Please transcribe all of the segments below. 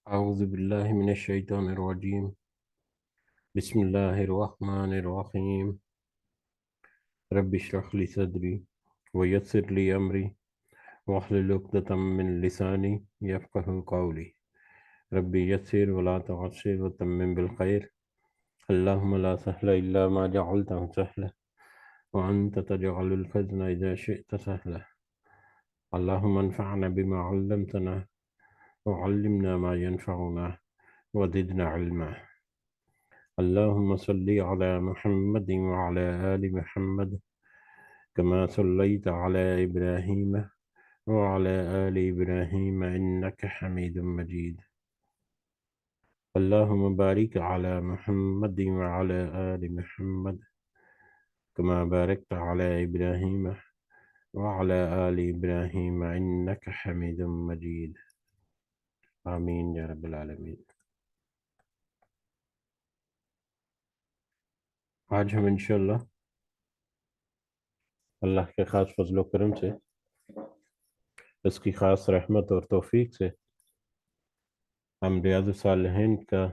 أعوذ بالله من الشيطان الرجيم. بسم الله الرحمن الرحيم. رب اشرح لي صدري ويسر لي أمري واحلل عقدة من لساني يفقه قولي. ربي يسر ولا تعسر وتمم بالخير. اللهم لا سهل إلا ما جعلته سهلا وأنت تجعل الحزن إذا شئت سهلا. اللهم انفعنا بما علمتنا وعلمنا ما ينفعنا وزدنا علما. اللهم صل على محمد وعلى آل محمد كما صليت على إبراهيم وعلى آل إبراهيم إنك حميد مجيد. اللهم بارك على محمد وعلى آل محمد كما باركت على إبراهيم وعلى آل إبراهيم إنك حميد مجيد. آمین یا رب العالمین. آج ہم انشاءاللہ اللہ کے خاص فضل و کرم سے، اس کی خاص رحمت اور توفیق سے، ہم ریاض الصالحین کا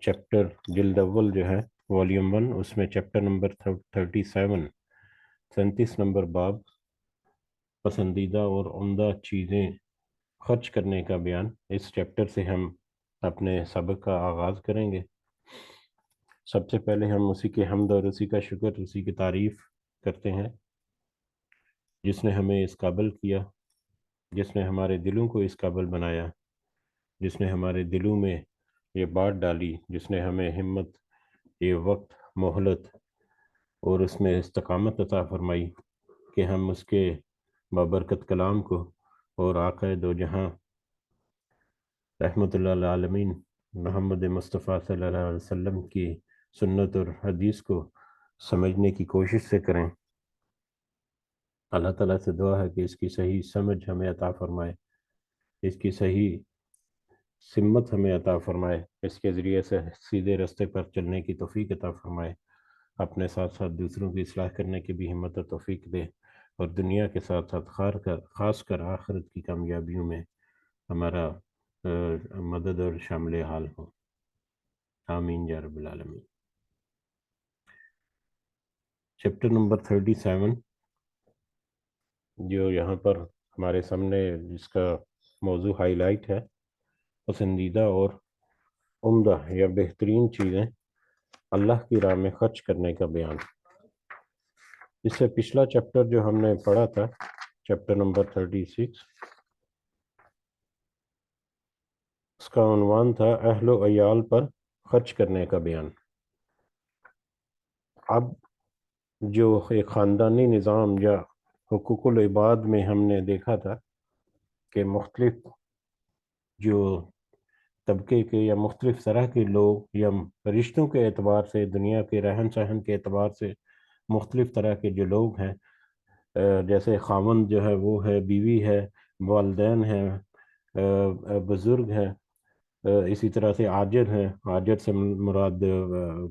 چیپٹر جلد اول جو ہے والیوم 1، اس میں چیپٹر نمبر 37 نمبر باب پسندیدہ اور عمدہ چیزیں خرچ کرنے کا بیان، اس چیپٹر سے ہم اپنے سبق کا آغاز کریں گے۔ سب سے پہلے ہم اسی کے حمد اور اسی کا شکر، اسی کی تعریف کرتے ہیں جس نے ہمیں اس قابل کیا، جس نے ہمارے دلوں کو اس قابل بنایا، جس نے ہمارے دلوں میں یہ بات ڈالی، جس نے ہمیں ہمت، یہ وقت، مہلت اور اس میں استقامت عطا فرمائی کہ ہم اس کے بابرکت کلام کو اور آقا دو جہاں رحمت اللہ العالمین محمد مصطفیٰ صلی اللہ علیہ وسلم کی سنت اور حدیث کو سمجھنے کی کوشش سے کریں۔ اللہ تعالیٰ سے دعا ہے کہ اس کی صحیح سمجھ ہمیں عطا فرمائے، اس کی صحیح سمت ہمیں عطا فرمائے، اس کے ذریعے سے سیدھے رستے پر چلنے کی توفیق عطا فرمائے، اپنے ساتھ ساتھ دوسروں کی اصلاح کرنے کی بھی ہمت و توفیق دے، اور دنیا کے ساتھ ساتھ خاص کر آخرت کی کامیابیوں میں ہمارا مدد اور شامل حال ہو۔ آمین یا رب العالمین۔ چیپٹر نمبر 37 جو یہاں پر ہمارے سامنے جس کا موضوع ہائی لائٹ ہے، پسندیدہ اور عمدہ یا بہترین چیزیں اللہ کی راہ میں خرچ کرنے کا بیان۔ اس سے پچھلا چیپٹر جو ہم نے پڑھا تھا، چیپٹر نمبر 36، اس کا عنوان تھا اہل و عیال پر خرچ کرنے کا بیان۔ اب جو ایک خاندانی نظام یا حقوق العباد میں ہم نے دیکھا تھا کہ مختلف جو طبقے کے یا مختلف طرح کے لوگ یا رشتوں کے اعتبار سے، دنیا کے رہن سہن کے اعتبار سے مختلف طرح کے جو لوگ ہیں، جیسے خاوند جو ہے وہ ہے، بیوی ہے، والدین ہیں، بزرگ ہیں، اسی طرح سے آجر ہیں، آجر سے مراد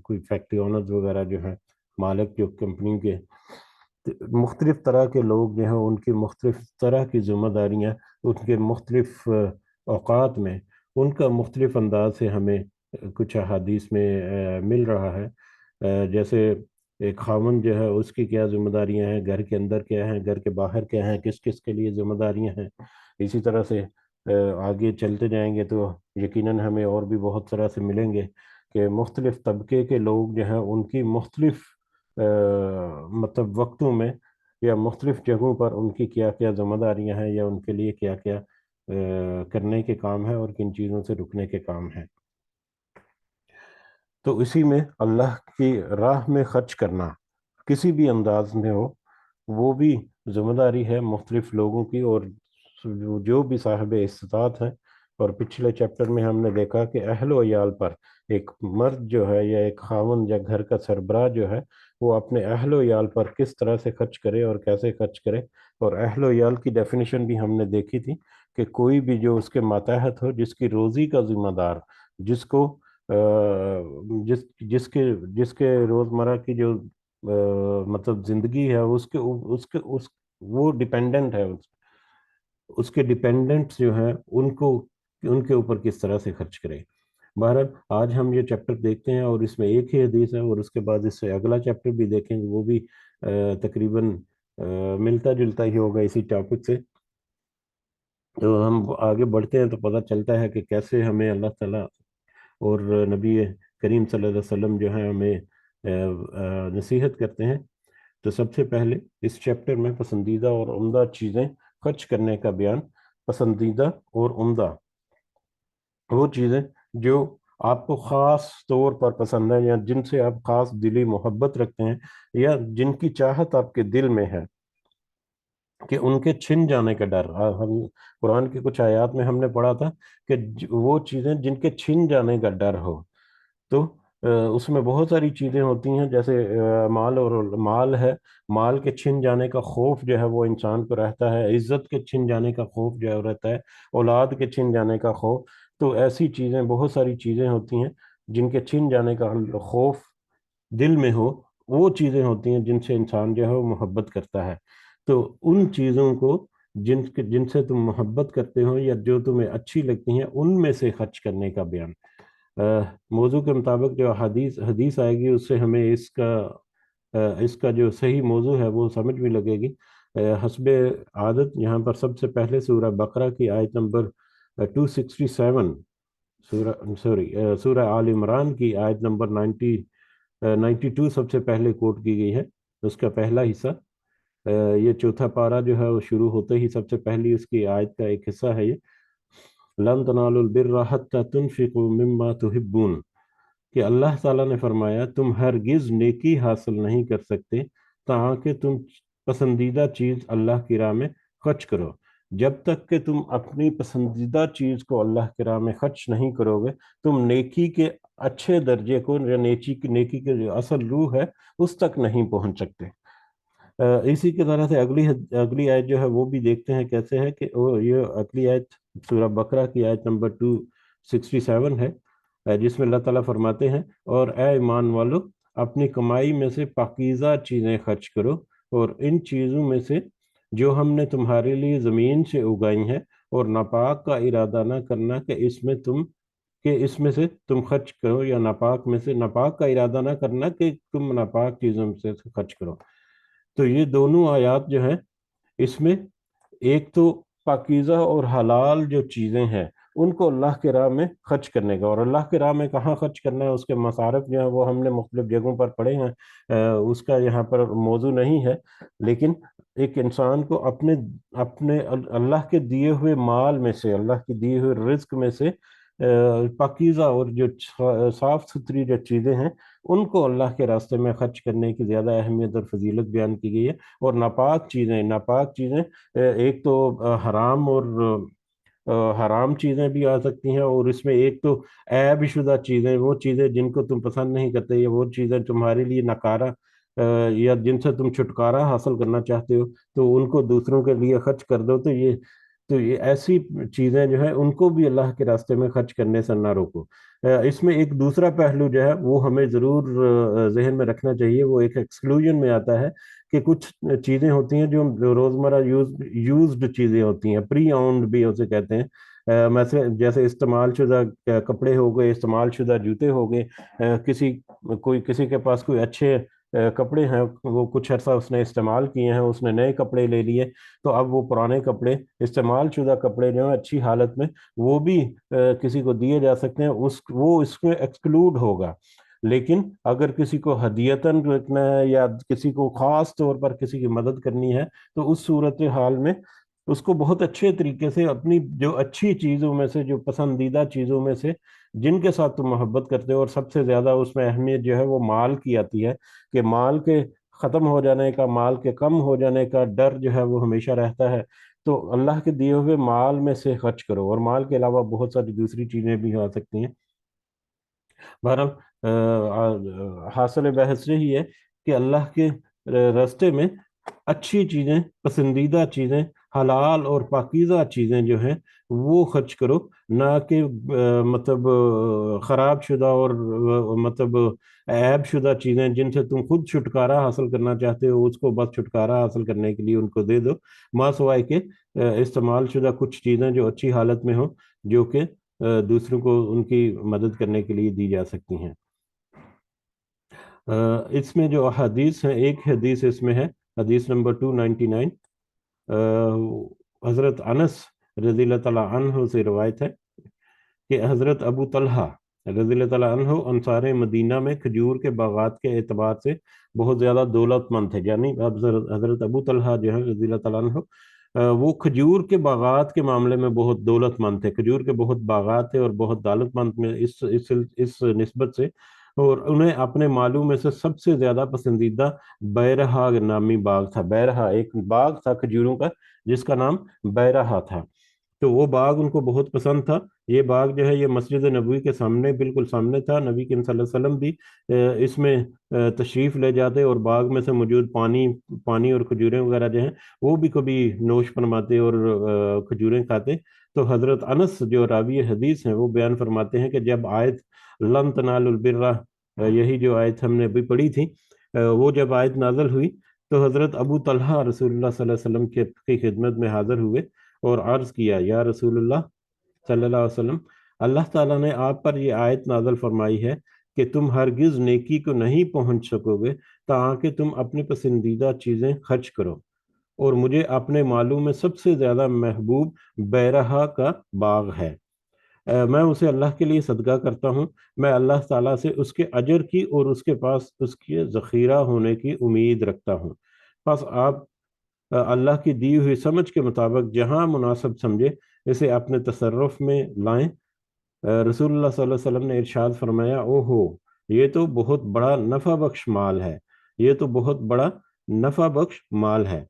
کوئی فیکٹری اونرز وغیرہ جو ہیں، مالک جو کمپنی کے، مختلف طرح کے لوگ جو ہیں ان کی مختلف طرح کی ذمہ داریاں، ان کے مختلف اوقات میں ان کا مختلف انداز سے ہمیں کچھ احادیث میں مل رہا ہے۔ جیسے ایک خاوند جو ہے اس کی کیا ذمہ داریاں ہیں، گھر کے اندر کیا ہیں، گھر کے باہر کیا ہیں، کس کس کے لیے ذمہ داریاں ہیں۔ اسی طرح سے آگے چلتے جائیں گے تو یقیناً ہمیں اور بھی بہت طرح سے ملیں گے کہ مختلف طبقے کے لوگ جو ہیں ان کی مختلف مطلب وقتوں میں یا مختلف جگہوں پر ان کی کیا کیا ذمہ داریاں ہیں، یا ان کے لیے کیا کیا کرنے کے کام ہے اور کن چیزوں سے رکنے کے کام ہیں۔ تو اسی میں اللہ کی راہ میں خرچ کرنا کسی بھی انداز میں ہو، وہ بھی ذمہ داری ہے مختلف لوگوں کی، اور جو بھی صاحب استطاعت ہیں۔ اور پچھلے چیپٹر میں ہم نے دیکھا کہ اہل و عیال پر ایک مرد جو ہے یا ایک خاوند یا گھر کا سربراہ جو ہے وہ اپنے اہل و عیال پر کس طرح سے خرچ کرے اور کیسے خرچ کرے۔ اور اہل و عیال کی ڈیفینیشن بھی ہم نے دیکھی تھی کہ کوئی بھی جو اس کے ماتحت ہو، جس کی روزی کا ذمہ دار، جس کو جس کے روزمرہ کی جو مطلب زندگی ہے، اس کے وہ ڈیپینڈنٹ ہے اس کے ڈپینڈنٹس جو ہیں ان کے اوپر کس طرح سے خرچ کرے۔ بہرحال آج ہم یہ چیپٹر دیکھتے ہیں، اور اس میں ایک ہی حدیث ہے، اور اس کے بعد اس سے اگلا چیپٹر بھی دیکھیں گے، وہ بھی تقریباً ملتا جلتا ہی ہوگا اسی ٹاپک سے۔ تو ہم آگے بڑھتے ہیں تو پتہ چلتا ہے کہ کیسے ہمیں اللہ تعالیٰ اور نبی کریم صلی اللہ علیہ وسلم جو ہیں ہمیں نصیحت کرتے ہیں۔ تو سب سے پہلے اس چیپٹر میں پسندیدہ اور عمدہ چیزیں خرچ کرنے کا بیان۔ پسندیدہ اور عمدہ وہ چیزیں جو آپ کو خاص طور پر پسند ہیں، یا جن سے آپ خاص دلی محبت رکھتے ہیں، یا جن کی چاہت آپ کے دل میں ہے کہ ان کے چھن جانے کا ڈر۔ ہم قرآن کی کچھ آیات میں ہم نے پڑھا تھا کہ وہ چیزیں جن کے چھن جانے کا ڈر ہو، تو اس میں بہت ساری چیزیں ہوتی ہیں، جیسے مال، اور مال ہے، مال کے چھن جانے کا خوف جو ہے وہ انسان کو رہتا ہے، عزت کے چھن جانے کا خوف جو ہے وہ رہتا ہے، اولاد کے چھن جانے کا خوف۔ تو ایسی چیزیں، بہت ساری چیزیں ہوتی ہیں جن کے چھن جانے کا خوف دل میں ہو، وہ چیزیں ہوتی ہیں جن سے انسان جو ہے وہ محبت کرتا ہے۔ تو ان چیزوں کو جن سے تم محبت کرتے ہو یا جو تمہیں اچھی لگتی ہیں، ان میں سے خرچ کرنے کا بیان۔ موضوع کے مطابق جو حدیث آئے گی، اس سے ہمیں اس کا جو صحیح موضوع ہے وہ سمجھ بھی لگے گی۔ حسب عادت یہاں پر سب سے پہلے سورہ بقرہ کی آیت نمبر 267، سورہ آل عمران کی آیت نمبر 92 سب سے پہلے کوٹ کی گئی ہے، اس کا پہلا حصہ۔ یہ چوتھا پارہ جو ہے وہ شروع ہوتے ہی سب سے پہلی اس کی آیت کا ایک حصہ ہے یہ، لن تنالوا البر حتى تنفقوا مما تحبون، کہ اللہ تعالیٰ نے فرمایا تم ہرگز نیکی حاصل نہیں کر سکتے تاکہ تم پسندیدہ چیز اللہ کی راہ میں خرچ کرو۔ جب تک کہ تم اپنی پسندیدہ چیز کو اللہ کی راہ میں خرچ نہیں کرو گے، تم نیکی کے اچھے درجے کو، یا نیکی کے جو اصل روح ہے اس تک نہیں پہنچ سکتے۔ اسی کی طرح سے اگلی آیت جو ہے وہ بھی دیکھتے ہیں کیسے ہے، کہ یہ اگلی آیت سورہ بقرہ کی آیت نمبر 267 ہے، جس میں اللہ تعالیٰ فرماتے ہیں، اور اے ایمان والو، اپنی کمائی میں سے پاکیزہ چیزیں خرچ کرو، اور ان چیزوں میں سے جو ہم نے تمہارے لیے زمین سے اگائی ہیں، اور ناپاک کا ارادہ نہ کرنا کہ اس میں سے تم خرچ کرو، یا ناپاک کا ارادہ نہ کرنا کہ تم ناپاک چیزوں میں سے خرچ کرو۔ تو یہ دونوں آیات جو ہیں، اس میں ایک تو پاکیزہ اور حلال جو چیزیں ہیں ان کو اللہ کے راہ میں خرچ کرنے کا، اور اللہ کے راہ میں کہاں خرچ کرنا ہے، اس کے مصارف جو ہیں وہ ہم نے مختلف جگہوں پر پڑھے ہیں، اس کا یہاں پر موضوع نہیں ہے، لیکن ایک انسان کو اپنے اللہ کے دیے ہوئے مال میں سے، اللہ کے دیے ہوئے رزق میں سے پاکیزہ اور جو صاف ستھری جو چیزیں ہیں ان کو اللہ کے راستے میں خرچ کرنے کی زیادہ اہمیت اور فضیلت بیان کی گئی ہے۔ اور ناپاک چیزیں ایک تو حرام چیزیں بھی آ سکتی ہیں، اور اس میں ایک تو عیب شدہ چیزیں، وہ چیزیں جن کو تم پسند نہیں کرتے، یا وہ چیزیں تمہارے لیے نکارہ، یا جن سے تم چھٹکارا حاصل کرنا چاہتے ہو، تو ان کو دوسروں کے لیے خرچ کر دو۔ تو یہ ایسی چیزیں جو ہیں ان کو بھی اللہ کے راستے میں خرچ کرنے سے نہ روکو۔ اس میں ایک دوسرا پہلو جو ہے وہ ہمیں ضرور ذہن میں رکھنا چاہیے، وہ ایک ایکسکلوژن میں آتا ہے کہ کچھ چیزیں ہوتی ہیں جو روزمرہ یوزڈ چیزیں ہوتی ہیں، پری آؤنڈ بھی اسے کہتے ہیں، جیسے استعمال شدہ کپڑے ہو گئے، استعمال شدہ جوتے ہو گئے، کسی کے پاس کوئی اچھے کپڑے ہیں، وہ کچھ عرصہ اس نے استعمال کیے ہیں، اس نے نئے کپڑے لے لیے، تو اب وہ پرانے کپڑے، استعمال شدہ کپڑے جو ہیں اچھی حالت میں، وہ بھی کسی کو دیے جا سکتے ہیں، وہ اس میں ایکسکلوڈ ہوگا۔ لیکن اگر کسی کو ہدیتاً رکھنا ہے، یا کسی کو خاص طور پر کسی کی مدد کرنی ہے، تو اس صورتحال میں اس کو بہت اچھے طریقے سے اپنی جو اچھی چیزوں میں سے، جو پسندیدہ چیزوں میں سے جن کے ساتھ تم محبت کرتے ہو، اور سب سے زیادہ اس میں اہمیت جو ہے وہ مال کی آتی ہے، کہ مال کے ختم ہو جانے کا، مال کے کم ہو جانے کا ڈر جو ہے وہ ہمیشہ رہتا ہے، تو اللہ کے دیے ہوئے مال میں سے خرچ کرو، اور مال کے علاوہ بہت ساری دوسری چیزیں بھی ہو سکتی ہیں۔ بہرحال حاصل بحث یہی ہے کہ اللہ کے راستے میں اچھی چیزیں، پسندیدہ چیزیں حلال اور پاکیزہ چیزیں جو ہیں وہ خرچ کرو، نہ کہ مطلب خراب شدہ اور مطلب عیب شدہ چیزیں جن سے تم خود چھٹکارا حاصل کرنا چاہتے ہو، اس کو بس چھٹکارا حاصل کرنے کے لیے ان کو دے دو، ماں سوائے کے استعمال شدہ کچھ چیزیں جو اچھی حالت میں ہوں، جو کہ دوسروں کو ان کی مدد کرنے کے لیے دی جا سکتی ہیں۔ اس میں جو حدیث ہیں، ایک حدیث اس میں ہے، حدیث نمبر 299، حضرت انس رضی اللہ تعالیٰ عنہ سے روایت ہے کہ حضرت ابو طلحہ رضی اللہ تعالیٰ عنہ انصار مدینہ میں کھجور کے باغات کے اعتبار سے بہت زیادہ دولت مند تھے، یعنی حضرت ابو طلحہ جو ہے رضی اللہ تعالیٰ عنہ، وہ کھجور کے باغات کے معاملے میں بہت دولت مند تھے، کھجور کے بہت باغات تھے اور بہت دولت مند میں اس نسبت سے، اور انہیں اپنے مالوں میں سے سب سے زیادہ پسندیدہ بیرہا نامی باغ تھا۔ بیرہا ایک باغ تھا کھجوروں کا جس کا نام بیرہا تھا، تو وہ باغ ان کو بہت پسند تھا۔ یہ باغ جو ہے یہ مسجد نبوی کے سامنے، بالکل سامنے تھا، نبی کریم صلی اللہ علیہ وسلم بھی اس میں تشریف لے جاتے اور باغ میں سے موجود پانی اور کھجوریں وغیرہ جو ہیں وہ بھی کبھی نوش فرماتے اور کھجوریں کھاتے۔ تو حضرت انس جو راوی حدیث ہیں وہ بیان فرماتے ہیں کہ جب آیت لن تنالوا البر، یہی جو آیت ہم نے ابھی پڑھی تھی، وہ جب آیت نازل ہوئی تو حضرت ابو طلحہ رسول اللہ صلی اللہ علیہ وسلم کی خدمت میں حاضر ہوئے اور عرض کیا، یا رسول اللہ صلی اللہ علیہ وسلم، اللہ تعالیٰ نے آپ پر یہ آیت نازل فرمائی ہے کہ تم ہرگز نیکی کو نہیں پہنچ سکو گے تاکہ تم اپنی پسندیدہ چیزیں خرچ کرو، اور مجھے اپنے مالوں میں سب سے زیادہ محبوب بیرہا کا باغ ہے، میں اسے اللہ کے لیے صدقہ کرتا ہوں، میں اللہ تعالیٰ سے اس کے اجر کی اور اس کے پاس اس کے ذخیرہ ہونے کی امید رکھتا ہوں، بس آپ اللہ کی دی ہوئی سمجھ کے مطابق جہاں مناسب سمجھے اسے اپنے تصرف میں لائیں۔ رسول اللہ صلی اللہ علیہ وسلم نے ارشاد فرمایا، او ہو، یہ تو بہت بڑا نفع بخش مال ہے، یہ تو بہت بڑا نفع بخش مال ہے،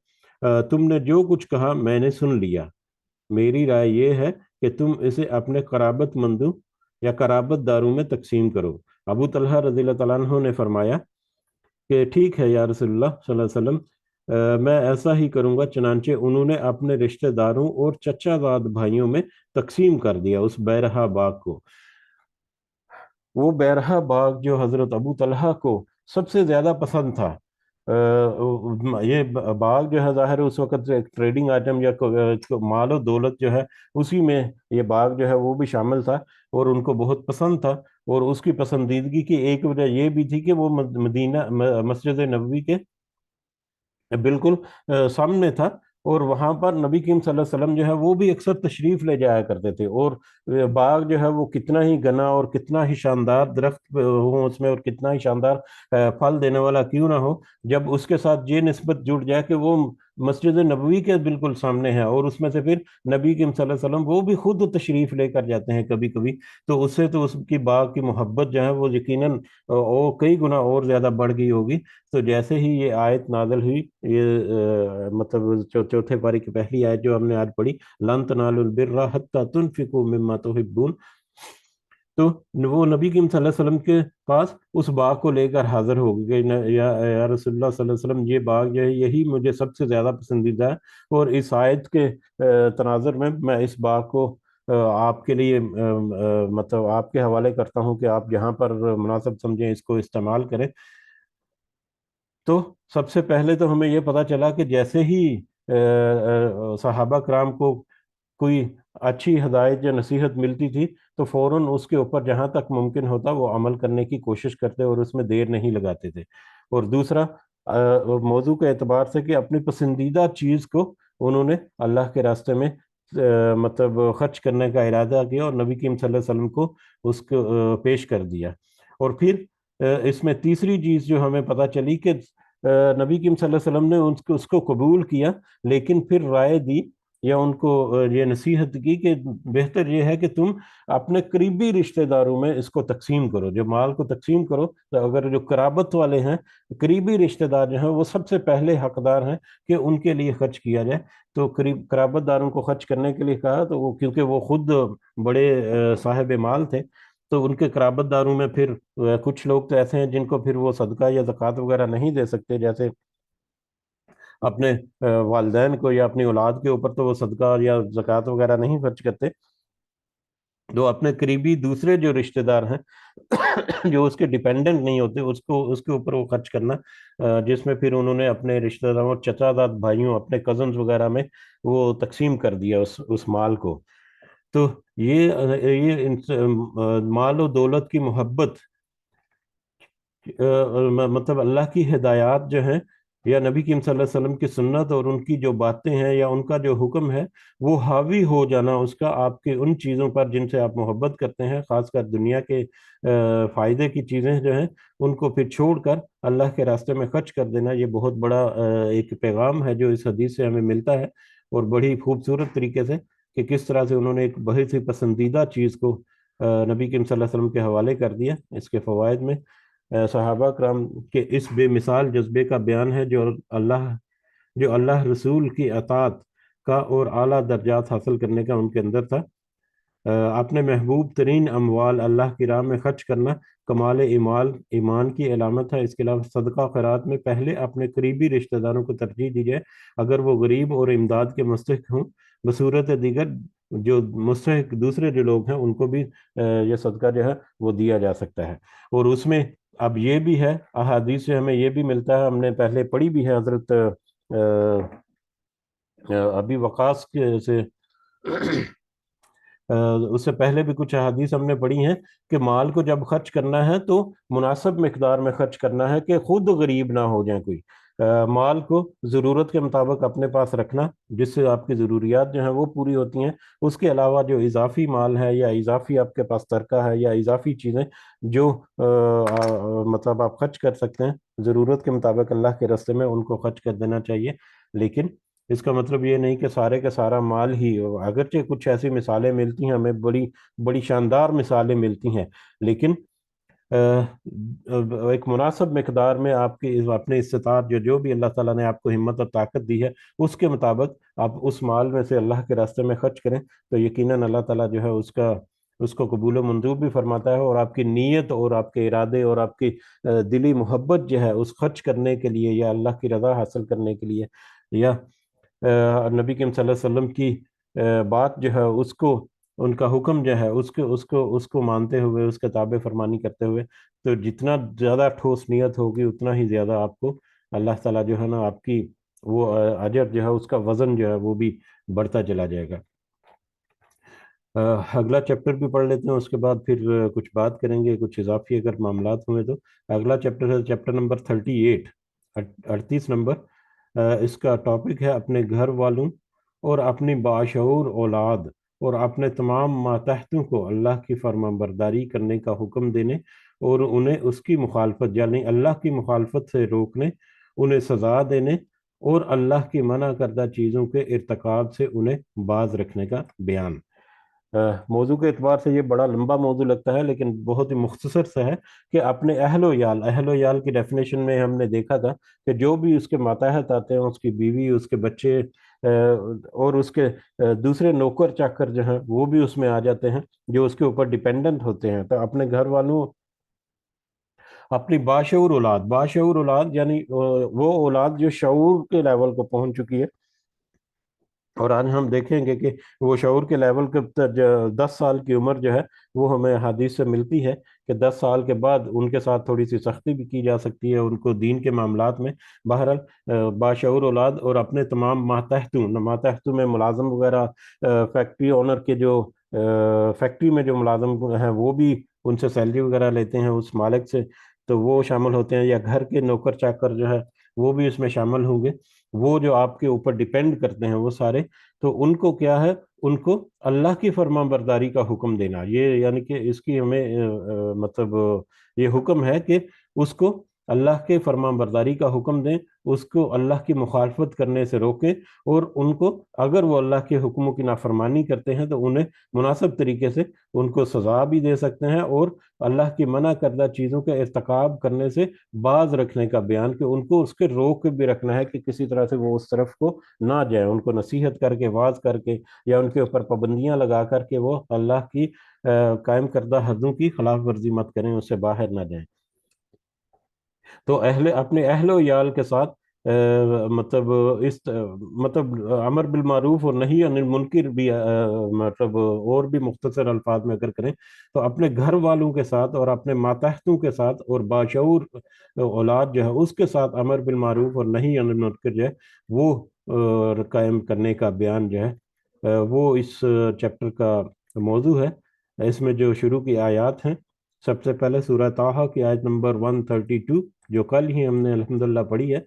تم نے جو کچھ کہا میں نے سن لیا، میری رائے یہ ہے کہ تم اسے اپنے قرابت مندوں یا قرابت داروں میں تقسیم کرو۔ ابو طلحہ رضی اللہ تعالیٰ عنہ نے فرمایا کہ ٹھیک ہے یا رسول اللہ صلی اللہ علیہ وسلم، میں ایسا ہی کروں گا، چنانچہ انہوں نے اپنے رشتہ داروں اور چچا زاد بھائیوں میں تقسیم کر دیا اس بیرہا باغ کو۔ وہ بیرہا باغ جو حضرت ابو طلحہ کو سب سے زیادہ پسند تھا، یہ باغ جو ہے ظاہر اس وقت ایک ٹریڈنگ آئٹم یا مال و دولت جو ہے اسی میں یہ باغ جو ہے وہ بھی شامل تھا، اور ان کو بہت پسند تھا، اور اس کی پسندیدگی کی ایک وجہ یہ بھی تھی کہ وہ مدینہ مسجد نبوی کے بالکل سامنے تھا، اور وہاں پر نبی کریم صلی اللہ علیہ وسلم جو ہے وہ بھی اکثر تشریف لے جایا کرتے تھے، اور باغ جو ہے وہ کتنا ہی گنا اور کتنا ہی شاندار درخت ہوں اس میں اور کتنا ہی شاندار پھل دینے والا کیوں نہ ہو، جب اس کے ساتھ یہ نسبت جڑ جائے کہ وہ مسجد نبوی کے بالکل سامنے ہے، اور اس میں سے پھر نبی کریم صلی اللہ علیہ وسلم وہ بھی خود تشریف لے کر جاتے ہیں کبھی کبھی، تو اس سے تو اس کی باغ کی محبت جو ہے وہ یقیناً اور کئی گنا اور زیادہ بڑھ گئی ہوگی۔ تو جیسے ہی یہ آیت نازل ہوئی، یہ مطلب چوتھے پارے کی پہلی آیت جو ہم نے آج پڑھی، لن تنالوا البر حتی تنفقوا مما تحبون، تو وہ نبی کریم صلی اللہ علیہ وسلم کے پاس اس باغ کو لے کر حاضر ہو گئے، یا رسول اللہ صلی اللہ علیہ وسلم، یہ باغ جو ہے یہی مجھے سب سے زیادہ پسندیدہ ہے، اور اس آیت کے تناظر میں اس باغ کو آپ کے لیے مطلب آپ کے حوالے کرتا ہوں کہ آپ جہاں پر مناسب سمجھیں اس کو استعمال کریں۔ تو سب سے پہلے تو ہمیں یہ پتا چلا کہ جیسے ہی صحابہ کرام کو کوئی اچھی ہدایت یا نصیحت ملتی تھی تو فوراً اس کے اوپر جہاں تک ممکن ہوتا وہ عمل کرنے کی کوشش کرتے اور اس میں دیر نہیں لگاتے تھے، اور دوسرا موضوع کے اعتبار سے کہ اپنی پسندیدہ چیز کو انہوں نے اللہ کے راستے میں مطلب خرچ کرنے کا ارادہ کیا اور نبی کریم صلی اللہ علیہ وسلم کو اس کو پیش کر دیا۔ اور پھر اس میں تیسری چیز جو ہمیں پتہ چلی کہ نبی کریم صلی اللہ علیہ وسلم نے اس کو قبول کیا، لیکن پھر رائے دی یا ان کو یہ نصیحت کی کہ بہتر یہ ہے کہ تم اپنے قریبی رشتہ داروں میں اس کو تقسیم کرو، جو مال کو تقسیم کرو، تو اگر جو قرابت والے ہیں، قریبی رشتہ دار جو ہیں، وہ سب سے پہلے حقدار ہیں کہ ان کے لیے خرچ کیا جائے، تو قرابت داروں کو خرچ کرنے کے لیے کہا، تو وہ کیونکہ وہ خود بڑے صاحب مال تھے، تو ان کے قرابت داروں میں پھر کچھ لوگ تو ایسے ہیں جن کو پھر وہ صدقہ یا زکوٰۃ وغیرہ نہیں دے سکتے، جیسے اپنے والدین کو یا اپنی اولاد کے اوپر تو وہ صدقہ یا زکوٰۃ وغیرہ نہیں خرچ کرتے، تو اپنے قریبی دوسرے جو رشتہ دار ہیں جو اس کے ڈیپینڈنٹ نہیں ہوتے، اس کے اوپر وہ خرچ کرنا، جس میں پھر انہوں نے اپنے رشتہ داروں، چچا داد بھائیوں، اپنے کزنز وغیرہ میں وہ تقسیم کر دیا اس مال کو۔ تو یہ مال و دولت کی محبت، مطلب اللہ کی ہدایات جو ہیں یا نبی کریم صلی اللہ علیہ وسلم کی سنت اور ان کی جو باتیں ہیں یا ان کا جو حکم ہے، وہ حاوی ہو جانا اس کا آپ کے ان چیزوں پر جن سے آپ محبت کرتے ہیں، خاص کر دنیا کے فائدے کی چیزیں جو ہیں، ان کو پھر چھوڑ کر اللہ کے راستے میں خرچ کر دینا، یہ بہت بڑا ایک پیغام ہے جو اس حدیث سے ہمیں ملتا ہے، اور بڑی خوبصورت طریقے سے کہ کس طرح سے انہوں نے ایک بہت ہی پسندیدہ چیز کو نبی کریم صلی اللہ علیہ وسلم کے حوالے کر دیا۔ اس کے فوائد میں صحابہ کرام کے اس بے مثال جذبے کا بیان ہے جو اللہ رسول کی اطاعت کا اور اعلیٰ درجات حاصل کرنے کا ان کے اندر تھا۔ اپنے محبوب ترین اموال اللہ کی راہ میں خرچ کرنا کمال ایمان کی علامت ہے۔ اس کے علاوہ صدقہ خیرات میں پہلے اپنے قریبی رشتہ داروں کو ترجیح دی جائے اگر وہ غریب اور امداد کے مستحق ہوں، بصورت دیگر جو مستحق دوسرے جو لوگ ہیں ان کو بھی یہ صدقہ جو ہے وہ دیا جا سکتا ہے۔ اور اس میں اب یہ بھی ہے، احادیث سے ہمیں یہ بھی ملتا ہے، ہم نے پہلے پڑھی بھی ہے حضرت ابی وقاص سے اس سے پہلے بھی کچھ احادیث ہم نے پڑھی ہیں کہ مال کو جب خرچ کرنا ہے تو مناسب مقدار میں خرچ کرنا ہے کہ خود غریب نہ ہو جائیں کوئی۔ مال کو ضرورت کے مطابق اپنے پاس رکھنا جس سے آپ کی ضروریات جو ہیں وہ پوری ہوتی ہیں، اس کے علاوہ جو اضافی مال ہے یا اضافی آپ کے پاس ترکہ ہے یا اضافی چیزیں جو مطلب آپ خرچ کر سکتے ہیں ضرورت کے مطابق اللہ کے راستے میں، ان کو خرچ کر دینا چاہیے۔ لیکن اس کا مطلب یہ نہیں کہ سارے کا سارا مال ہی، اگرچہ کچھ ایسی مثالیں ملتی ہیں ہمیں، بڑی بڑی شاندار مثالیں ملتی ہیں، لیکن ایک مناسب مقدار میں آپ کی اپنے استطاعت جو بھی اللہ تعالیٰ نے آپ کو ہمت اور طاقت دی ہے اس کے مطابق آپ اس مال میں سے اللہ کے راستے میں خرچ کریں، تو یقیناً اللہ تعالیٰ جو ہے اس کو قبول و منظور بھی فرماتا ہے، اور آپ کی نیت اور آپ کے ارادے اور آپ کی دلی محبت جو ہے اس خرچ کرنے کے لیے یا اللہ کی رضا حاصل کرنے کے لیے یا نبی کریم صلی اللہ علیہ وسلم کی بات جو ہے اس کو، ان کا حکم جو ہے اس کو مانتے ہوئے، اس کے تابع فرمانی کرتے ہوئے، تو جتنا زیادہ ٹھوس نیت ہوگی اتنا ہی زیادہ آپ کو اللہ تعالیٰ جو ہے نا آپ کی وہ اجر جو ہے اس کا وزن جو ہے وہ بھی بڑھتا چلا جائے گا۔ اگلا چیپٹر بھی پڑھ لیتے ہیں، اس کے بعد پھر کچھ بات کریں گے، کچھ اضافی اگر معاملات ہوئے تو۔ اگلا چیپٹر ہے چیپٹر نمبر 38، 38 نمبر۔ اس کا ٹاپک ہے اپنے گھر والوں اور اپنی باشعور اولاد اور اپنے تمام ماتحتوں کو اللہ کی فرما برداری کرنے کا حکم دینے اور انہیں اس کی مخالفت یعنی اللہ کی مخالفت سے روکنے، انہیں سزا دینے اور اللہ کی منع کردہ چیزوں کے ارتکاب سے انہیں باز رکھنے کا بیان۔ موضوع کے اعتبار سے یہ بڑا لمبا موضوع لگتا ہے لیکن بہت ہی مختصر سا ہے کہ اپنے اہل و عیال کی ڈیفینیشن میں ہم نے دیکھا تھا کہ جو بھی اس کے ماتحت آتے ہیں، اس کی بیوی، اس کے بچے اور اس کے دوسرے نوکر چاکر جو ہیں وہ بھی اس میں آ جاتے ہیں جو اس کے اوپر ڈیپینڈنٹ ہوتے ہیں۔ تو اپنے گھر والوں، اپنی باشعور اولاد یعنی وہ اولاد جو شعور کے لیول کو پہنچ چکی ہے، اور آج ہم دیکھیں گے کہ وہ شعور کے لیول کے 10 سال کی عمر جو ہے وہ ہمیں حدیث سے ملتی ہے کہ 10 سال کے بعد ان کے ساتھ تھوڑی سی سختی بھی کی جا سکتی ہے ان کو دین کے معاملات میں۔ بہرحال باشعور اولاد اور اپنے تمام ماتحتوں میں ملازم وغیرہ، فیکٹری اونر کے جو فیکٹری میں جو ملازم ہیں وہ بھی ان سے سیلری وغیرہ لیتے ہیں اس مالک سے، تو وہ شامل ہوتے ہیں، یا گھر کے نوکر چاکر جو ہے وہ بھی اس میں شامل ہوں گے، وہ جو آپ کے اوپر ڈیپینڈ کرتے ہیں وہ سارے، تو ان کو کیا ہے، ان کو اللہ کی فرما برداری کا حکم دینا، یہ یعنی کہ اس کی ہمیں مطلب یہ حکم ہے کہ اس کو اللہ کے فرما برداری کا حکم دیں، اس کو اللہ کی مخالفت کرنے سے روکیں، اور ان کو اگر وہ اللہ کے حکموں کی نافرمانی کرتے ہیں تو انہیں مناسب طریقے سے ان کو سزا بھی دے سکتے ہیں، اور اللہ کی منع کردہ چیزوں کا ارتکاب کرنے سے باز رکھنے کا بیان کہ ان کو اس کے روک بھی رکھنا ہے کہ کسی طرح سے وہ اس طرف کو نہ جائیں، ان کو نصیحت کر کے، واعظ کر کے، یا ان کے اوپر پابندیاں لگا کر کے وہ اللہ کی قائم کردہ حدوں کی خلاف ورزی مت کریں، اس سے باہر نہ جائیں۔ تو اپنے اہل و عیال کے ساتھ مطلب اس مطلب امر بالمعروف اور نہی عن المنکر بھی مطلب اور بھی مختصر الفاظ میں اگر کریں تو اپنے گھر والوں کے ساتھ اور اپنے ماتحتوں کے ساتھ اور باشعور اولاد جو ہے اس کے ساتھ امر بالمعروف اور نہی عن المنکر جو ہے وہ قائم کرنے کا بیان جو ہے وہ اس چیپٹر کا موضوع ہے۔ اس میں جو شروع کی آیات ہیں، سب سے پہلے سورہ طٰہٰ کی آیت نمبر 132 جو کل ہی ہم نے الحمدللہ پڑھی ہے،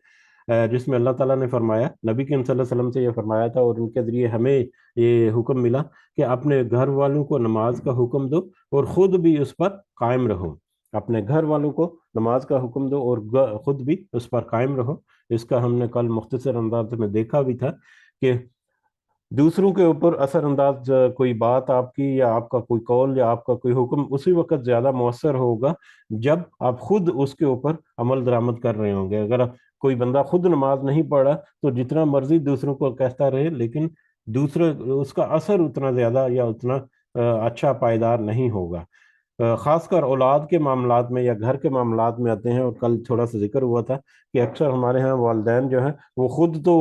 جس میں اللہ تعالیٰ نے فرمایا، نبی کریم صلی اللہ علیہ وسلم سے یہ فرمایا تھا اور ان کے ذریعے ہمیں یہ حکم ملا کہ اپنے گھر والوں کو نماز کا حکم دو اور خود بھی اس پر قائم رہو۔ اپنے گھر والوں کو نماز کا حکم دو اور خود بھی اس پر قائم رہو۔ اس کا ہم نے کل مختصر انداز میں دیکھا بھی تھا کہ دوسروں کے اوپر اثر انداز کوئی بات آپ کی یا آپ کا کوئی قول یا آپ کا کوئی حکم اسی وقت زیادہ مؤثر ہوگا جب آپ خود اس کے اوپر عمل درآمد کر رہے ہوں گے۔ اگر کوئی بندہ خود نماز نہیں پڑھا تو جتنا مرضی دوسروں کو کہتا رہے، لیکن دوسرے اس کا اثر اتنا زیادہ یا اتنا اچھا پائیدار نہیں ہوگا۔ خاص کر اولاد کے معاملات میں یا گھر کے معاملات میں آتے ہیں، اور کل تھوڑا سا ذکر ہوا تھا کہ اکثر ہمارے ہاں والدین جو ہیں وہ خود تو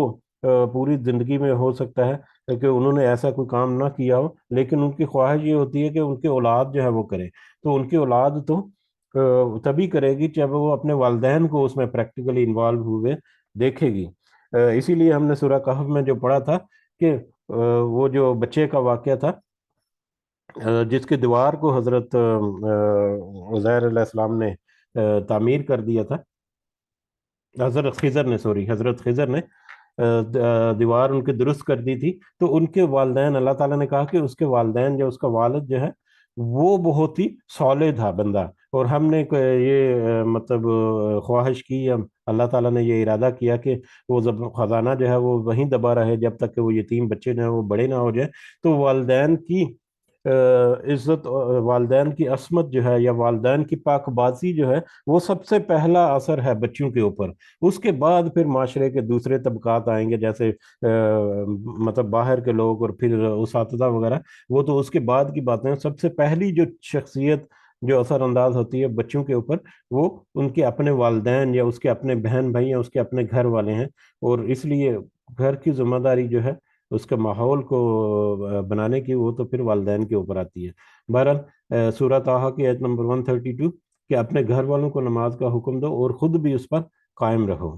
پوری زندگی میں ہو سکتا ہے کہ انہوں نے ایسا کوئی کام نہ کیا ہو، لیکن ان کی خواہش یہ ہوتی ہے کہ ان کے اولاد جو ہے وہ کرے، تو ان کی اولاد تو تبھی کرے گی جب وہ اپنے والدین کو اس میں پریکٹیکلی انوالو ہوئے دیکھے گی۔ اسی لیے ہم نے سورہ کہف میں جو پڑھا تھا کہ وہ جو بچے کا واقعہ تھا جس کے دیوار کو حضرت عزیر علیہ السلام نے تعمیر کر دیا تھا، حضرت خضر نے دیوار ان کے درست کر دی تھی، تو ان کے والدین، اللہ تعالیٰ نے کہا کہ اس کے والدین یا اس کا والد جو ہے وہ بہت ہی صالح تھا بندہ، اور ہم نے یہ مطلب خواہش کی، اللہ تعالیٰ نے یہ ارادہ کیا کہ وہ خزانہ جو ہے وہ وہیں دبا رہے جب تک کہ وہ یتیم بچے جو ہیں وہ بڑے نہ ہو جائیں۔ تو والدین کی عزت، والدین کی عصمت جو ہے یا والدین کی پاک بازی جو ہے وہ سب سے پہلا اثر ہے بچوں کے اوپر۔ اس کے بعد پھر معاشرے کے دوسرے طبقات آئیں گے، جیسے مطلب باہر کے لوگ اور پھر اساتذہ وغیرہ، وہ تو اس کے بعد کی باتیں ہیں۔ سب سے پہلی جو شخصیت جو اثر انداز ہوتی ہے بچوں کے اوپر وہ ان کے اپنے والدین یا اس کے اپنے بہن بھائی یا اس کے اپنے گھر والے ہیں، اور اس لیے گھر کی ذمہ داری جو ہے اس کے ماحول کو بنانے کی وہ تو پھر والدین کے اوپر آتی ہے۔ بہرحال سورہ طٰہٰ کی آیت نمبر 132 کہ اپنے گھر والوں کو نماز کا حکم دو اور خود بھی اس پر قائم رہو۔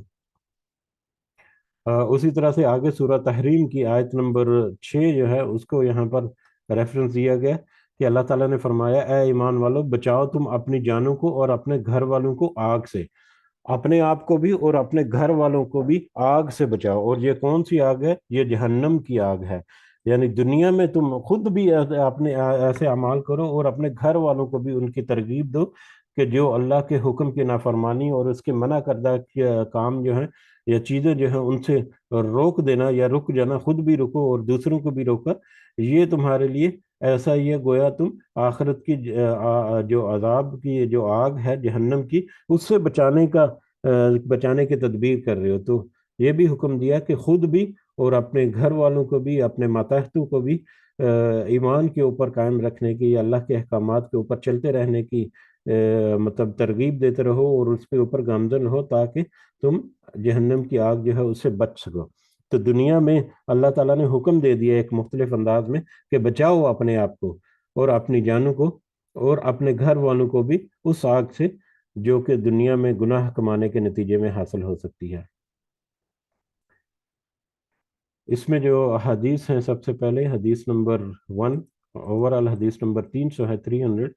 اسی طرح سے آگے سورہ تحریم کی آیت نمبر 6 جو ہے اس کو یہاں پر ریفرنس دیا گیا کہ اللہ تعالیٰ نے فرمایا، اے ایمان والو بچاؤ تم اپنی جانوں کو اور اپنے گھر والوں کو آگ سے، اپنے آپ کو بھی اور اپنے گھر والوں کو بھی آگ سے بچاؤ۔ اور یہ کون سی آگ ہے؟ یہ جہنم کی آگ ہے۔ یعنی دنیا میں تم خود بھی اپنے ایسے اعمال کرو اور اپنے گھر والوں کو بھی ان کی ترغیب دو کہ جو اللہ کے حکم کی نافرمانی اور اس کے منع کردہ کام جو ہیں یا چیزیں جو ہیں ان سے روک دینا یا رک جانا، خود بھی رکو اور دوسروں کو بھی روکا، یہ تمہارے لیے ایسا ہی ہے گویا تم آخرت کی جو عذاب کی جو آگ ہے جہنم کی، اس سے بچانے کی تدبیر کر رہے ہو۔ تو یہ بھی حکم دیا کہ خود بھی اور اپنے گھر والوں کو بھی، اپنے ماتحتوں کو بھی ایمان کے اوپر قائم رکھنے کی، اللہ کے احکامات کے اوپر چلتے رہنے کی مطلب ترغیب دیتے رہو اور اس کے اوپر گامزن رہو تاکہ تم جہنم کی آگ جو ہے اس سے بچ سکو۔ تو دنیا میں اللہ تعالیٰ نے حکم دے دیا ایک مختلف انداز میں کہ بچاؤ اپنے آپ کو اور اپنی جانوں کو اور اپنے گھر والوں کو بھی اس آگ سے جو کہ دنیا میں گناہ کمانے کے نتیجے میں حاصل ہو سکتی ہے۔ اس میں جو حدیث ہیں، سب سے پہلے حدیث نمبر 1، اوورال حدیث نمبر 300 ہے، 300،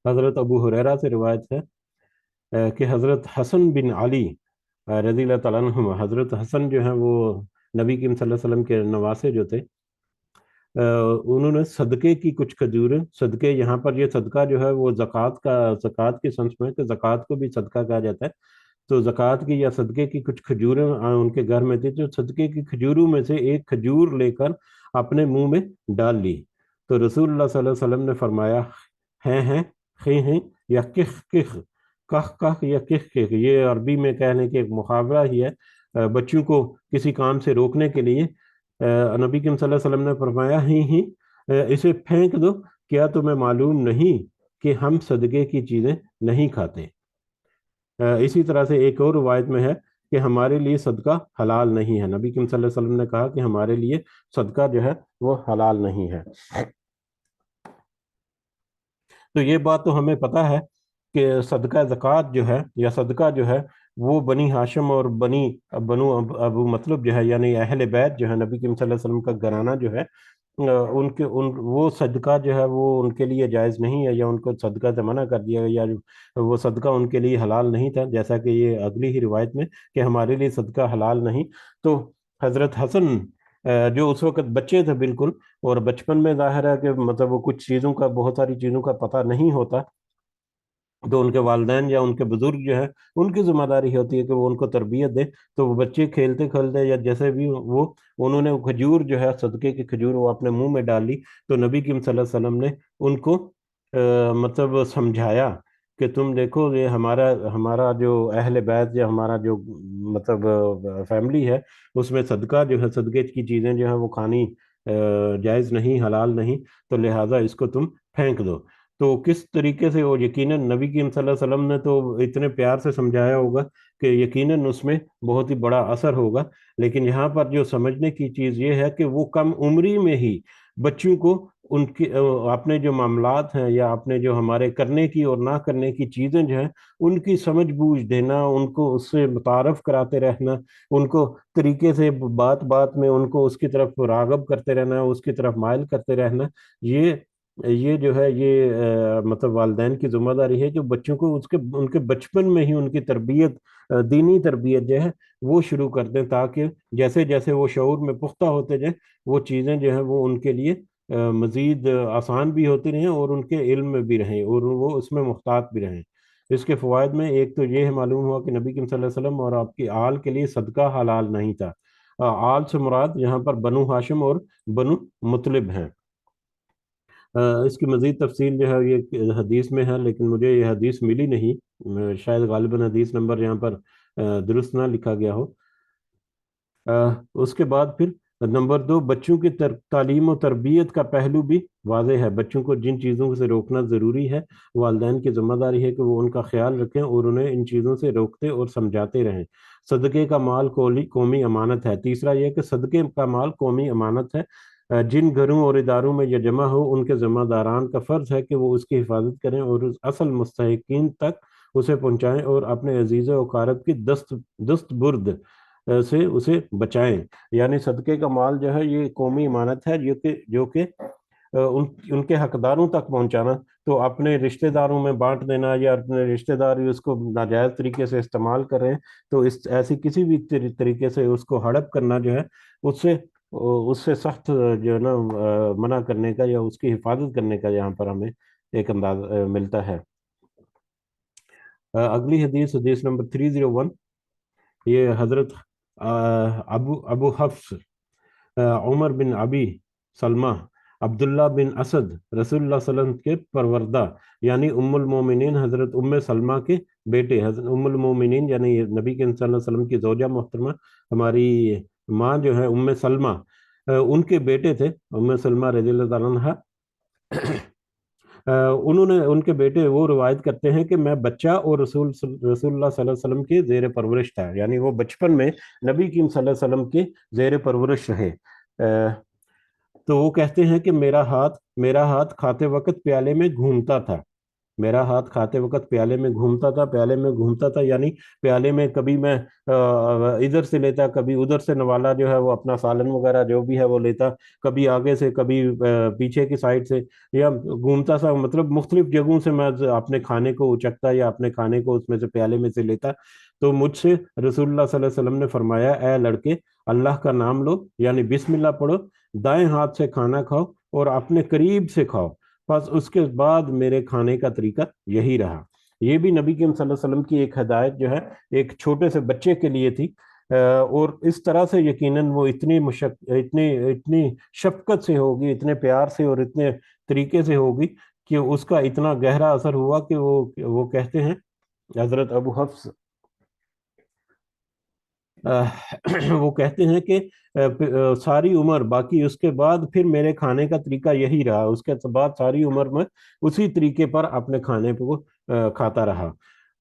حضرت ابو ہریرہ سے روایت ہے کہ حضرت حسن بن علی رضی اللہ تعالیٰ عنہ، حضرت حسن جو ہیں وہ نبی کریم صلی اللہ علیہ وسلم کے نواسے جو تھے، انہوں نے صدقے کی کچھ کھجوریں، صدقے یہاں پر یہ صدقہ جو ہے وہ زکوٰۃ کی سنس میں، کہ زکوٰۃ کو بھی صدقہ کہا جاتا ہے، تو زکوٰۃ کی یا صدقے کی کچھ کھجوریں ان کے گھر میں تھی، تو صدقے کی کھجوروں میں سے ایک کھجور لے کر اپنے منہ میں ڈال لی، تو رسول اللہ صلی اللہ علیہ وسلم نے فرمایا، ہیں ہیں یا کخ کخ، کخ کخ یا کخ کخ، یہ عربی میں کہنے کے ایک محاورہ ہی ہے بچوں کو کسی کام سے روکنے کے لیے۔ نبی کریم صلی اللہ علیہ وسلم نے فرمایا، ہی اسے پھینک دو، کیا تمہیں معلوم نہیں کہ ہم صدقے کی چیزیں نہیں کھاتے؟ اسی طرح سے ایک اور روایت میں ہے کہ ہمارے لیے صدقہ حلال نہیں ہے. نبی کریم صلی اللہ علیہ وسلم نے کہا کہ ہمارے لیے صدقہ جو ہے وہ حلال نہیں ہے. تو یہ بات تو ہمیں پتہ ہے کہ صدقہ زکوٰۃ جو ہے یا صدقہ جو ہے وہ بنی ہاشم اور بنو ابو مطلب جو ہے یعنی اہل بیت جو ہے نبی کریم صلی اللہ علیہ وسلم کا گھرانہ جو ہے وہ صدقہ جو ہے وہ ان کے لیے جائز نہیں ہے یا ان کو صدقہ سے منع کر دیا گیا یا وہ صدقہ ان کے لیے حلال نہیں تھا، جیسا کہ یہ اگلی ہی روایت میں کہ ہمارے لیے صدقہ حلال نہیں. تو حضرت حسن جو اس وقت بچے تھے بالکل، اور بچپن میں ظاہر ہے کہ مطلب وہ کچھ چیزوں کا بہت ساری چیزوں کا پتہ نہیں ہوتا، تو ان کے والدین یا ان کے بزرگ جو ہے ان کی ذمہ داری ہوتی ہے کہ وہ ان کو تربیت دے. تو وہ بچے کھیلتے کھیلتے یا جیسے بھی انہوں نے کھجور جو ہے صدقے کی کھجور وہ اپنے منہ میں ڈال لی. تو نبی کریم صلی اللہ علیہ وسلم نے ان کو مطلب سمجھایا کہ تم دیکھو یہ ہمارا جو اہل بیت یا ہمارا جو مطلب فیملی ہے اس میں صدقہ جو ہے صدقے کی چیزیں جو ہیں وہ کھانی جائز نہیں، حلال نہیں، تو لہٰذا اس کو تم پھینک دو. تو کس طریقے سے وہ یقیناً نبی کریم صلی اللہ علیہ وسلم نے تو اتنے پیار سے سمجھایا ہوگا کہ یقیناً اس میں بہت ہی بڑا اثر ہوگا. لیکن یہاں پر جو سمجھنے کی چیز یہ ہے کہ وہ کم عمری میں ہی بچوں کو ان کی اپنے جو معاملات ہیں یا اپنے جو ہمارے کرنے کی اور نہ کرنے کی چیزیں جو ہیں ان کی سمجھ بوجھ دینا، ان کو اس سے متعارف کراتے رہنا، ان کو طریقے سے بات بات میں ان کو اس کی طرف راغب کرتے رہنا، اس کی طرف مائل کرتے رہنا، یہ جو ہے یہ مطلب والدین کی ذمہ داری ہے جو بچوں کو ان کے بچپن میں ہی ان کی تربیت، دینی تربیت جو ہے وہ شروع کر دیں، تاکہ جیسے جیسے وہ شعور میں پختہ ہوتے جائیں وہ چیزیں جو ہیں وہ ان کے لیے مزید آسان بھی ہوتی رہیں اور ان کے علم میں بھی رہیں اور وہ اس میں محتاط بھی رہیں. اس کے فوائد میں ایک تو یہ معلوم ہوا کہ نبی کریم صلی اللہ علیہ وسلم اور آپ کی آل کے لیے صدقہ حلال نہیں تھا. آل سے مراد یہاں پر بنو ہاشم اور بنو مطلب ہیں. اس کی مزید تفصیل جو ہے یہ حدیث میں ہے لیکن مجھے یہ حدیث ملی نہیں، شاید غالباً حدیث نمبر یہاں پر درست نہ لکھا گیا ہو. اس کے بعد پھر نمبر 2، بچوں کی تعلیم و تربیت کا پہلو بھی واضح ہے. بچوں کو جن چیزوں سے روکنا ضروری ہے والدین کی ذمہ داری ہے کہ وہ ان کا خیال رکھیں اور انہیں ان چیزوں سے روکتے اور سمجھاتے رہیں. صدقے کا مال قومی امانت ہے. تیسرا یہ کہ صدقے کا مال قومی امانت ہے. جن گھروں اور اداروں میں یہ جمع ہو ان کے ذمہ داران کا فرض ہے کہ وہ اس کی حفاظت کریں اور اس اصل مستحقین تک اسے پہنچائیں اور اپنے عزیز و اقارب کی دست برد سے اسے بچائیں. یعنی صدقے کا مال جو ہے یہ قومی امانت ہے جو کہ ان کے حقداروں تک پہنچانا. تو اپنے رشتہ داروں میں بانٹ دینا یا اپنے رشتہ دار اس کو ناجائز طریقے سے استعمال کریں تو ایسی کسی بھی طریقے سے اس کو ہڑپ کرنا جو ہے اس سے سخت جو ہے نا منع کرنے کا یا اس کی حفاظت کرنے کا یہاں پر ہمیں ایک انداز ملتا ہے. اگلی حدیث نمبر 301، یہ حضرت ابو حفص عمر بن ابی سلمہ عبداللہ بن اسد رسول اللہ صلی اللہ علیہ وسلم کے پروردہ یعنی ام المومنین حضرت ام سلمہ کے بیٹے. حضرت ام المومنین یعنی نبی کے صلی اللہ علیہ وسلم کی زوجہ محترمہ ہماری ماں جو ہے ام سلمہ، ان کے بیٹے تھے ام سلمہ رضی اللہ تعالیٰ عنہ. انہوں نے ان کے بیٹے وہ روایت کرتے ہیں کہ میں بچہ اور رسول اللہ صلی اللہ علیہ وسلم کے زیر پرورش تھا. یعنی وہ بچپن میں نبی کریم صلی اللہ علیہ وسلم کے زیر پرورش رہے. تو وہ کہتے ہیں کہ میرا ہاتھ کھاتے وقت پیالے میں گھومتا تھا. میرا ہاتھ کھاتے وقت پیالے میں گھومتا تھا یعنی پیالے میں کبھی میں ادھر سے لیتا، کبھی ادھر سے نوالا جو ہے وہ اپنا سالن وغیرہ جو بھی ہے وہ لیتا، کبھی آگے سے کبھی پیچھے کی سائڈ سے، یا گھومتا سا مطلب مختلف جگہوں سے میں اپنے کھانے کو اچکتا یا اپنے کھانے کو اس میں سے پیالے میں سے لیتا. تو مجھ سے رسول اللہ صلی اللہ علیہ وسلم نے فرمایا، اے لڑکے اللہ کا نام لو یعنی بسم اللہ پڑھو، دائیں ہاتھ سے کھانا کھاؤ اور اپنے قریب سے کھاؤ. بس اس کے بعد میرے کھانے کا طریقہ یہی رہا. یہ بھی نبی کریم صلی اللہ علیہ وسلم کی ایک ہدایت جو ہے ایک چھوٹے سے بچے کے لیے تھی، اور اس طرح سے یقیناً وہ اتنی شفقت سے ہوگی، اتنے پیار سے اور اتنے طریقے سے ہوگی کہ اس کا اتنا گہرا اثر ہوا کہ وہ کہتے ہیں حضرت ابو حفص وہ کہتے ہیں کہ ساری عمر باقی اس کے بعد پھر میرے کھانے کا طریقہ یہی رہا. اس کے بعد ساری عمر میں اسی طریقے پر اپنے کھانے کو کھاتا رہا.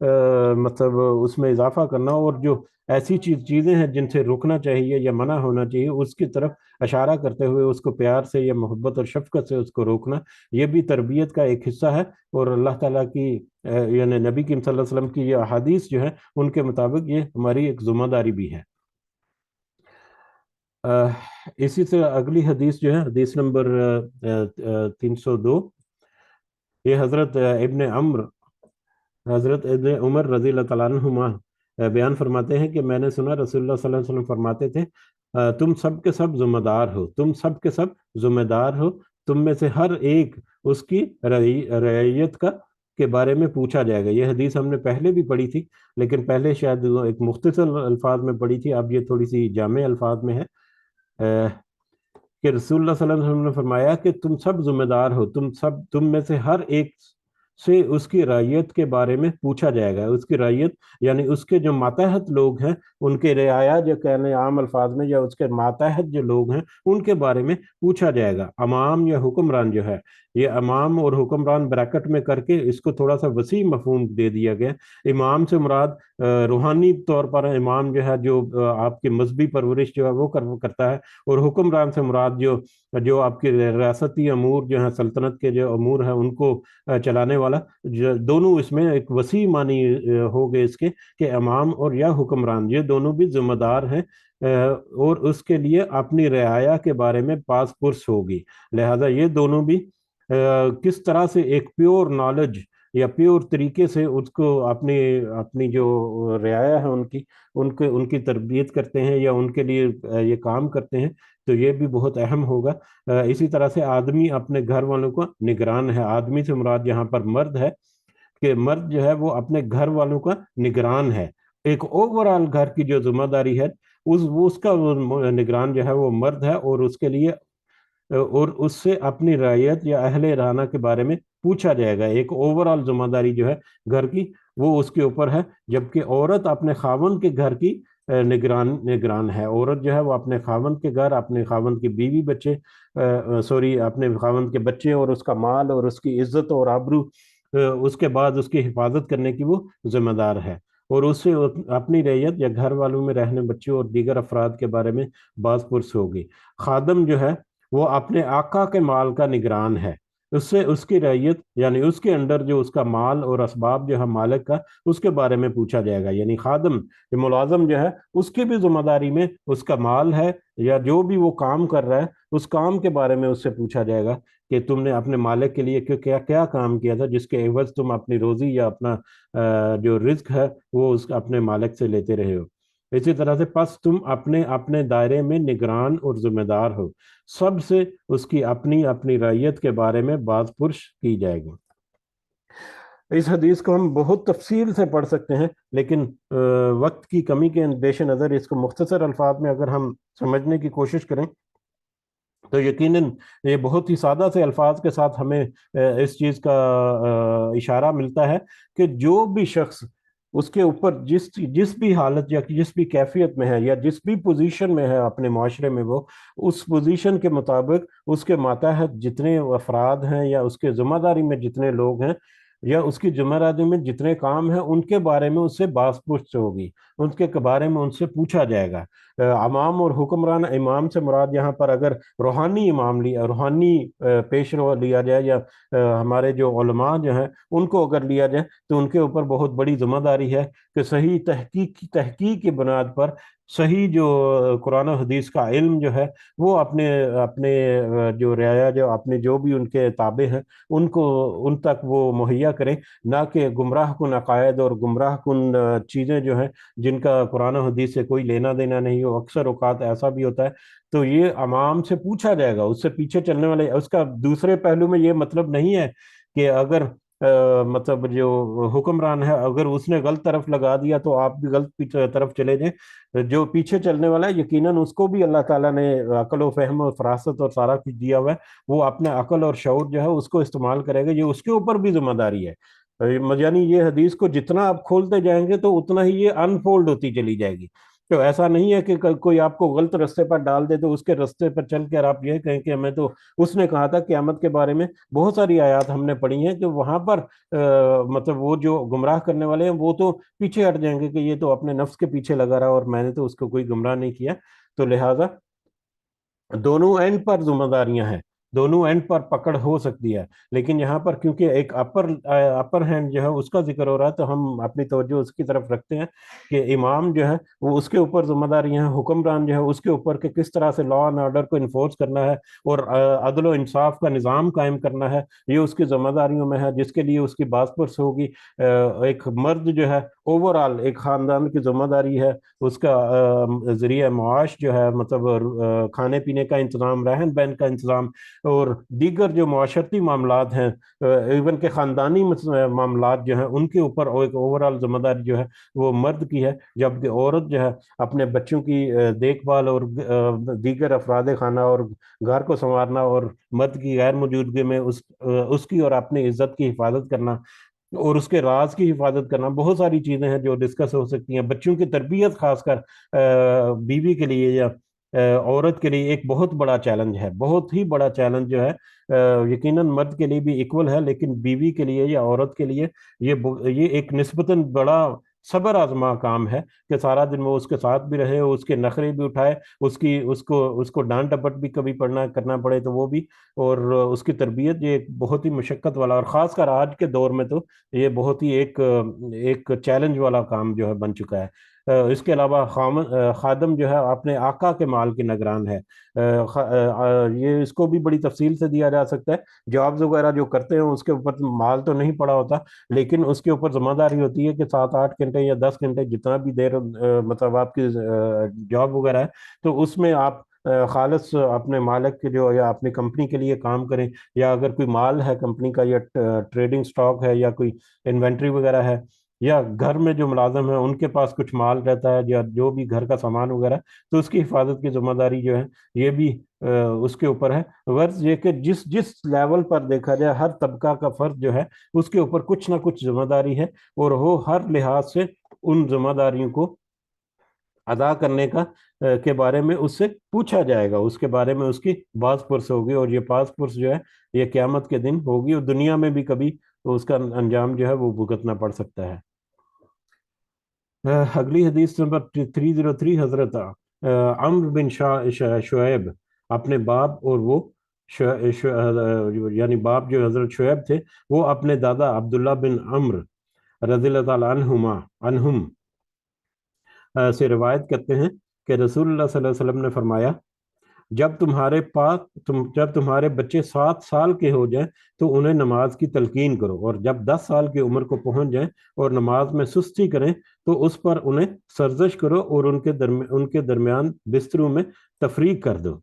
مطلب اس میں اضافہ کرنا، اور جو ایسی چیزیں ہیں جن سے رکنا چاہیے یا منع ہونا چاہیے اس کی طرف اشارہ کرتے ہوئے اس کو پیار سے یا محبت اور شفقت سے اس کو روکنا، یہ بھی تربیت کا ایک حصہ ہے۔ اور اللہ تعالیٰ کی یعنی نبی کریم صلی اللہ علیہ وسلم کی یہ احادیث جو ہے ان کے مطابق یہ ہماری ایک ذمہ داری بھی ہے۔ اسی طرح اگلی حدیث جو ہے حدیث نمبر 302، یہ حضرت ابن عمر رضی اللہ تعالیٰ عنہما بیان فرماتے ہیں کہ میں نے سنا رسول اللہ صلی اللہ علیہ وسلم فرماتے تھے تم سب کے سب ذمہ دار ہو، تم سب کے سب ذمہ دار ہو، تم میں سے ہر ایک اس کی رعیت کے بارے میں پوچھا جائے گا۔ یہ حدیث ہم نے پہلے بھی پڑھی تھی، لیکن پہلے شاید ایک مختصر الفاظ میں پڑھی تھی، اب یہ تھوڑی سی جامع الفاظ میں ہے کہ رسول اللہ صلی اللہ علیہ وسلم نے فرمایا کہ تم سب ذمہ دار ہو، تم میں سے ہر ایک سے اس کی رعیت کے بارے میں پوچھا جائے گا۔ اس کی رعیت یعنی اس کے جو ماتحت لوگ ہیں ان کے رعایا جو کہنے عام الفاظ میں، یا اس کے ماتحت جو لوگ ہیں ان کے بارے میں پوچھا جائے گا۔ امام یا حکمران جو ہے، یہ امام اور حکمران بریکٹ میں کر کے اس کو تھوڑا سا وسیع مفہوم دے دیا گیا۔ امام سے مراد روحانی طور پر امام جو ہے جو آپ کی مذہبی پرورش جو ہے وہ کرتا ہے، اور حکمران سے مراد جو آپ کی ریاستی امور جو ہیں، سلطنت کے جو امور ہیں ان کو چلانے والا، دونوں اس میں ایک وسیع معنی ہو گئے اس کے کہ امام اور یا حکمران یہ دونوں بھی ذمہ دار ہیں، اور اس کے لیے اپنی رعایا کے بارے میں پاس پرس ہوگی۔ لہذا یہ دونوں بھی کس طرح سے ایک پیور نالج یا پیور طریقے سے اس کو اپنی جو رعایا ہے ان کی تربیت کرتے ہیں یا ان کے لیے یہ کام کرتے ہیں، تو یہ بھی بہت اہم ہوگا۔ اسی طرح سے آدمی اپنے گھر والوں کا نگران ہے۔ آدمی سے مراد یہاں پر مرد ہے، کہ مرد جو ہے وہ اپنے گھر والوں کا نگران ہے۔ ایک اوور آل گھر کی جو ذمہ داری ہے اس کا نگران جو ہے وہ مرد ہے، اور اس کے لیے اور اس سے اپنی رعیت یا اہل رعنا کے بارے میں پوچھا جائے گا۔ ایک اوور آل ذمہ داری جو ہے گھر کی وہ اس کے اوپر ہے، جبکہ عورت اپنے خاوند کے گھر کی نگران ہے۔ عورت جو ہے وہ اپنے خاوند کے گھر، اپنے خاوند کی بیوی بچے اپنے خاوند کے بچے اور اس کا مال اور اس کی عزت اور آبرو، اس کے بعد اس کی حفاظت کرنے کی وہ ذمہ دار ہے، اور اس سے اپنی رعیت یا گھر والوں میں رہنے بچوں اور دیگر افراد کے بارے میں باز پرس ہوگی۔ خادم جو ہے وہ اپنے آقا کے مال کا نگران ہے، اس سے اس کی رعیت یعنی اس کے اندر جو اس کا مال اور اسباب جو ہے مالک کا، اس کے بارے میں پوچھا جائے گا۔ یعنی خادم یہ ملازم جو ہے اس کی بھی ذمہ داری میں اس کا مال ہے، یا جو بھی وہ کام کر رہا ہے اس کام کے بارے میں اس سے پوچھا جائے گا کہ تم نے اپنے مالک کے لیے کیا کیا کام کیا تھا، جس کے عوض تم اپنی روزی یا اپنا جو رزق ہے وہ اپنے مالک سے لیتے رہے ہو۔ اسی طرح سے پس تم اپنے دائرے میں نگران اور ذمہ دار ہو، سب سے اس کی اپنی رعیت کے بارے میں باز پرس کی جائے گی۔ اس حدیث کو ہم بہت تفصیل سے پڑھ سکتے ہیں، لیکن وقت کی کمی کے پیش نظر اس کو مختصر الفاظ میں اگر ہم سمجھنے کی کوشش کریں تو یقیناً یہ بہت ہی سادہ سے الفاظ کے ساتھ ہمیں اس چیز کا اشارہ ملتا ہے کہ جو بھی شخص اس کے اوپر جس بھی حالت یا جس بھی کیفیت میں ہے یا جس بھی پوزیشن میں ہے اپنے معاشرے میں، وہ اس پوزیشن کے مطابق اس کے ماتحت جتنے افراد ہیں یا اس کے ذمہ داری میں جتنے لوگ ہیں یا اس کی ذمہ داری میں جتنے کام ہیں ان کے بارے میں اس سے باز پرس ہوگی، ان کے بارے میں ان سے پوچھا جائے گا۔ امام اور حکمران، امام سے مراد یہاں پر اگر روحانی امام روحانی پیشرو لیا جائے، یا ہمارے جو علماء جو ہیں ان کو اگر لیا جائے تو ان کے اوپر بہت بڑی ذمہ داری ہے کہ صحیح تحقیق کی بنیاد پر صحیح جو قرآن و حدیث کا علم جو ہے وہ اپنے جو رعایا جو اپنے جو بھی ان کے تابع ہیں ان تک وہ مہیا کریں، نہ کہ گمراہ کن عقائد اور گمراہ کن چیزیں جو ہیں جن کا قرآن و حدیث سے کوئی لینا دینا نہیں ہو۔ اکثر اوقات ایسا بھی ہوتا ہے، تو یہ عوام سے پوچھا جائے گا، اس سے پیچھے چلنے والے۔ اس کا دوسرے پہلو میں یہ مطلب نہیں ہے کہ اگر مطلب جو حکمران ہے اگر اس نے غلط طرف لگا دیا تو آپ بھی غلط طرف چلے جائیں۔ جو پیچھے چلنے والا ہے یقیناً اس کو بھی اللہ تعالیٰ نے عقل و فہم اور فراست اور سارا کچھ دیا ہوا ہے، وہ اپنے عقل اور شعور جو ہے اس کو استعمال کرے گا، یہ اس کے اوپر بھی ذمہ داری ہے۔ یعنی یہ حدیث کو جتنا آپ کھولتے جائیں گے تو اتنا ہی یہ انفولڈ ہوتی چلی جائے گی۔ تو ایسا نہیں ہے کہ کوئی آپ کو غلط رستے پر ڈال دے تو اس کے رستے پر چل کر آپ یہ کہیں کہ ہمیں تو اس نے کہا تھا قیامت کے بارے میں بہت ساری آیات ہم نے پڑھی ہیں کہ وہاں پر مطلب وہ جو گمراہ کرنے والے ہیں وہ تو پیچھے ہٹ جائیں گے کہ یہ تو اپنے نفس کے پیچھے لگا رہا اور میں نے تو اس کو کوئی گمراہ نہیں کیا. تو لہٰذا دونوں اینڈ پر ذمہ داریاں ہیں، دونوں اینڈ پر پکڑ ہو سکتی ہے. لیکن یہاں پر کیونکہ ایک اپر ہینڈ جو ہے اس کا ذکر ہو رہا ہے تو ہم اپنی توجہ اس کی طرف رکھتے ہیں کہ امام جو ہے وہ اس کے اوپر ذمہ داریاں ہیں، حکمران جو ہے اس کے اوپر کہ کس طرح سے لا اینڈ آرڈر کو انفورس کرنا ہے اور عدل و انصاف کا نظام قائم کرنا ہے، یہ اس کی ذمہ داریوں میں ہے جس کے لیے اس کی باز پرس ہوگی. ایک مرد جو ہے اوور آل ایک خاندان کی ذمہ داری ہے، اس کا ذریعہ معاش جو ہے مطلب کھانے پینے کا انتظام، رہن بہن کا انتظام اور دیگر جو معاشرتی معاملات ہیں، ایون کہ خاندانی معاملات جو ہیں ان کے اوپر ایک اوور آل ذمہ داری جو ہے وہ مرد کی ہے، جبکہ عورت جو ہے اپنے بچوں کی دیکھ بھال اور دیگر افراد خانہ اور گھر کو سنوارنا اور مرد کی غیر موجودگی میں اس کی اور اپنی عزت کی حفاظت کرنا اور اس کے راز کی حفاظت کرنا، بہت ساری چیزیں ہیں جو ڈسکس ہو سکتی ہیں. بچوں کی تربیت خاص کر بیوی کے لیے یا عورت کے لیے ایک بہت بڑا چیلنج ہے، بہت ہی بڑا چیلنج جو ہے یقیناً مرد کے لیے بھی ایکول ہے، لیکن بیوی کے لیے یا عورت کے لیے یہ ایک نسبتاً بڑا صبر آزما کام ہے کہ سارا دن وہ اس کے ساتھ بھی رہے، اس کے نخرے بھی اٹھائے، اس کو ڈانٹ ڈپٹ بھی کبھی کرنا پڑے تو وہ بھی، اور اس کی تربیت یہ ایک بہت ہی مشقت والا اور خاص کر آج کے دور میں تو یہ بہت ہی ایک چیلنج والا کام جو ہے بن چکا ہے. اس کے علاوہ خادم جو ہے اپنے آقا کے مال کی نگران ہے. یہ اس کو بھی بڑی تفصیل سے دیا جا سکتا ہے، جابز وغیرہ جو کرتے ہیں اس کے اوپر مال تو نہیں پڑا ہوتا لیکن اس کے اوپر ذمہ داری ہوتی ہے کہ 7-8 گھنٹے یا 10 گھنٹے جتنا بھی دیر مطلب آپ کی جاب وغیرہ ہے تو اس میں آپ خالص اپنے مالک کے جو یا اپنی کمپنی کے لیے کام کریں، یا اگر کوئی مال ہے کمپنی کا یا ٹریڈنگ سٹاک ہے یا کوئی انوینٹری وغیرہ ہے یا گھر میں جو ملازم ہیں ان کے پاس کچھ مال رہتا ہے یا جو بھی گھر کا سامان وغیرہ تو اس کی حفاظت کی ذمہ داری جو ہے یہ بھی اس کے اوپر ہے. غرض یہ کہ جس جس لیول پر دیکھا جائے ہر طبقہ کا فرد جو ہے اس کے اوپر کچھ نہ کچھ ذمہ داری ہے اور وہ ہر لحاظ سے ان ذمہ داریوں کو ادا کرنے کے بارے میں اس سے پوچھا جائے گا، اس کے بارے میں اس کی باز پرس ہوگی اور یہ باز پرس جو ہے یہ قیامت کے دن ہوگی اور دنیا میں بھی کبھی اس کا انجام جو ہے وہ بھگتنا پڑ سکتا ہے. اگلی حدیث نمبر 303، حضرت عمرو بن شعیب اپنے باپ اور وہ یعنی باپ جو حضرت شعیب تھے وہ اپنے دادا عبداللہ بن عمرو رضی اللہ تعالی عنہم سے روایت کرتے ہیں کہ رسول اللہ صلی اللہ علیہ وسلم نے فرمایا، جب تمہارے بچے 7 سال کے ہو جائیں تو انہیں نماز کی تلقین کرو، اور جب 10 سال کی عمر کو پہنچ جائیں اور نماز میں سستی کریں تو اس پر انہیں سرزش کرو اور ان کے درمیان بستروں میں تفریق کر دو.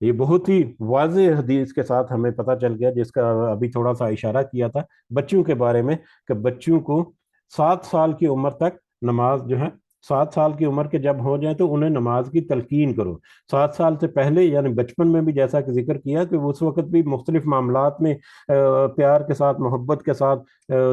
یہ بہت ہی واضح حدیث کے ساتھ ہمیں پتہ چل گیا، جس کا ابھی تھوڑا سا اشارہ کیا تھا بچوں کے بارے میں، کہ بچوں کو 7 سال کی عمر تک نماز جو ہے 7 سال کی عمر کے جب ہو جائیں تو انہیں نماز کی تلقین کرو. 7 سال سے پہلے یعنی بچپن میں بھی جیسا کہ ذکر کیا کہ اس وقت بھی مختلف معاملات میں پیار کے ساتھ محبت کے ساتھ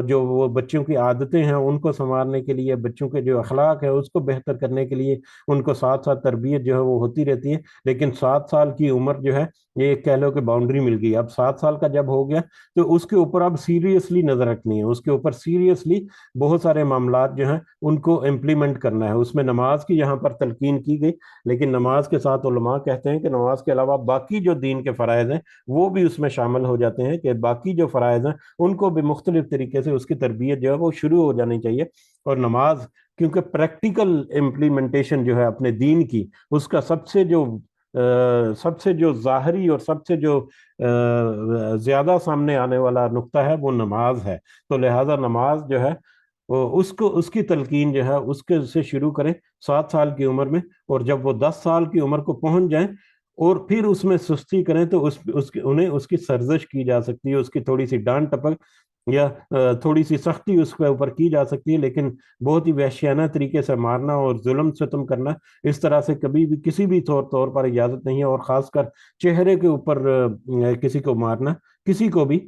جو وہ بچوں کی عادتیں ہیں ان کو سنوارنے کے لیے، بچوں کے جو اخلاق ہے اس کو بہتر کرنے کے لیے ان کو ساتھ ساتھ تربیت جو ہے وہ ہوتی رہتی ہے. لیکن 7 سال کی عمر جو ہے یہ ایک کہہ لو کہ باؤنڈری مل گئی. اب 7 سال کا جب ہو گیا تو اس کے اوپر اب سیریسلی نظر رکھنی ہے، اس کے اوپر سیریسلی بہت سارے معاملات جو ہیں ان کو امپلیمنٹ کرنا ہے. اس میں نماز کی یہاں پر تلقین کی گئی، لیکن نماز کے ساتھ علماء کہتے ہیں کہ نماز کے علاوہ باقی جو دین کے فرائض ہیں وہ بھی اس میں شامل ہو جاتے ہیں، کہ باقی جو فرائض ہیں ان کو بھی مختلف طریقے سے اس کی تربیت جو ہے وہ شروع ہو جانی چاہیے. اور نماز کیونکہ پریکٹیکل امپلیمنٹیشن جو ہے اپنے دین کی، اس کا سب سے جو ظاہری اور سب سے جو زیادہ سامنے آنے والا نقطہ ہے وہ نماز ہے. تو لہٰذا نماز جو ہے اس کی تلقین جو ہے اس کے سے شروع کریں 7 سال کی عمر میں، اور جب وہ 10 سال کی عمر کو پہنچ جائیں اور پھر اس میں سستی کریں تو انہیں اس کی سرزش کی جا سکتی ہے، اس کی تھوڑی سی ڈانٹ ٹپک یا تھوڑی سی سختی اس کے اوپر کی جا سکتی ہے، لیکن بہت ہی وحشیانہ طریقے سے مارنا اور ظلم ستم کرنا اس طرح سے کبھی بھی کسی بھی طور پر اجازت نہیں ہے. اور خاص کر چہرے کے اوپر کسی کو مارنا کسی کو بھی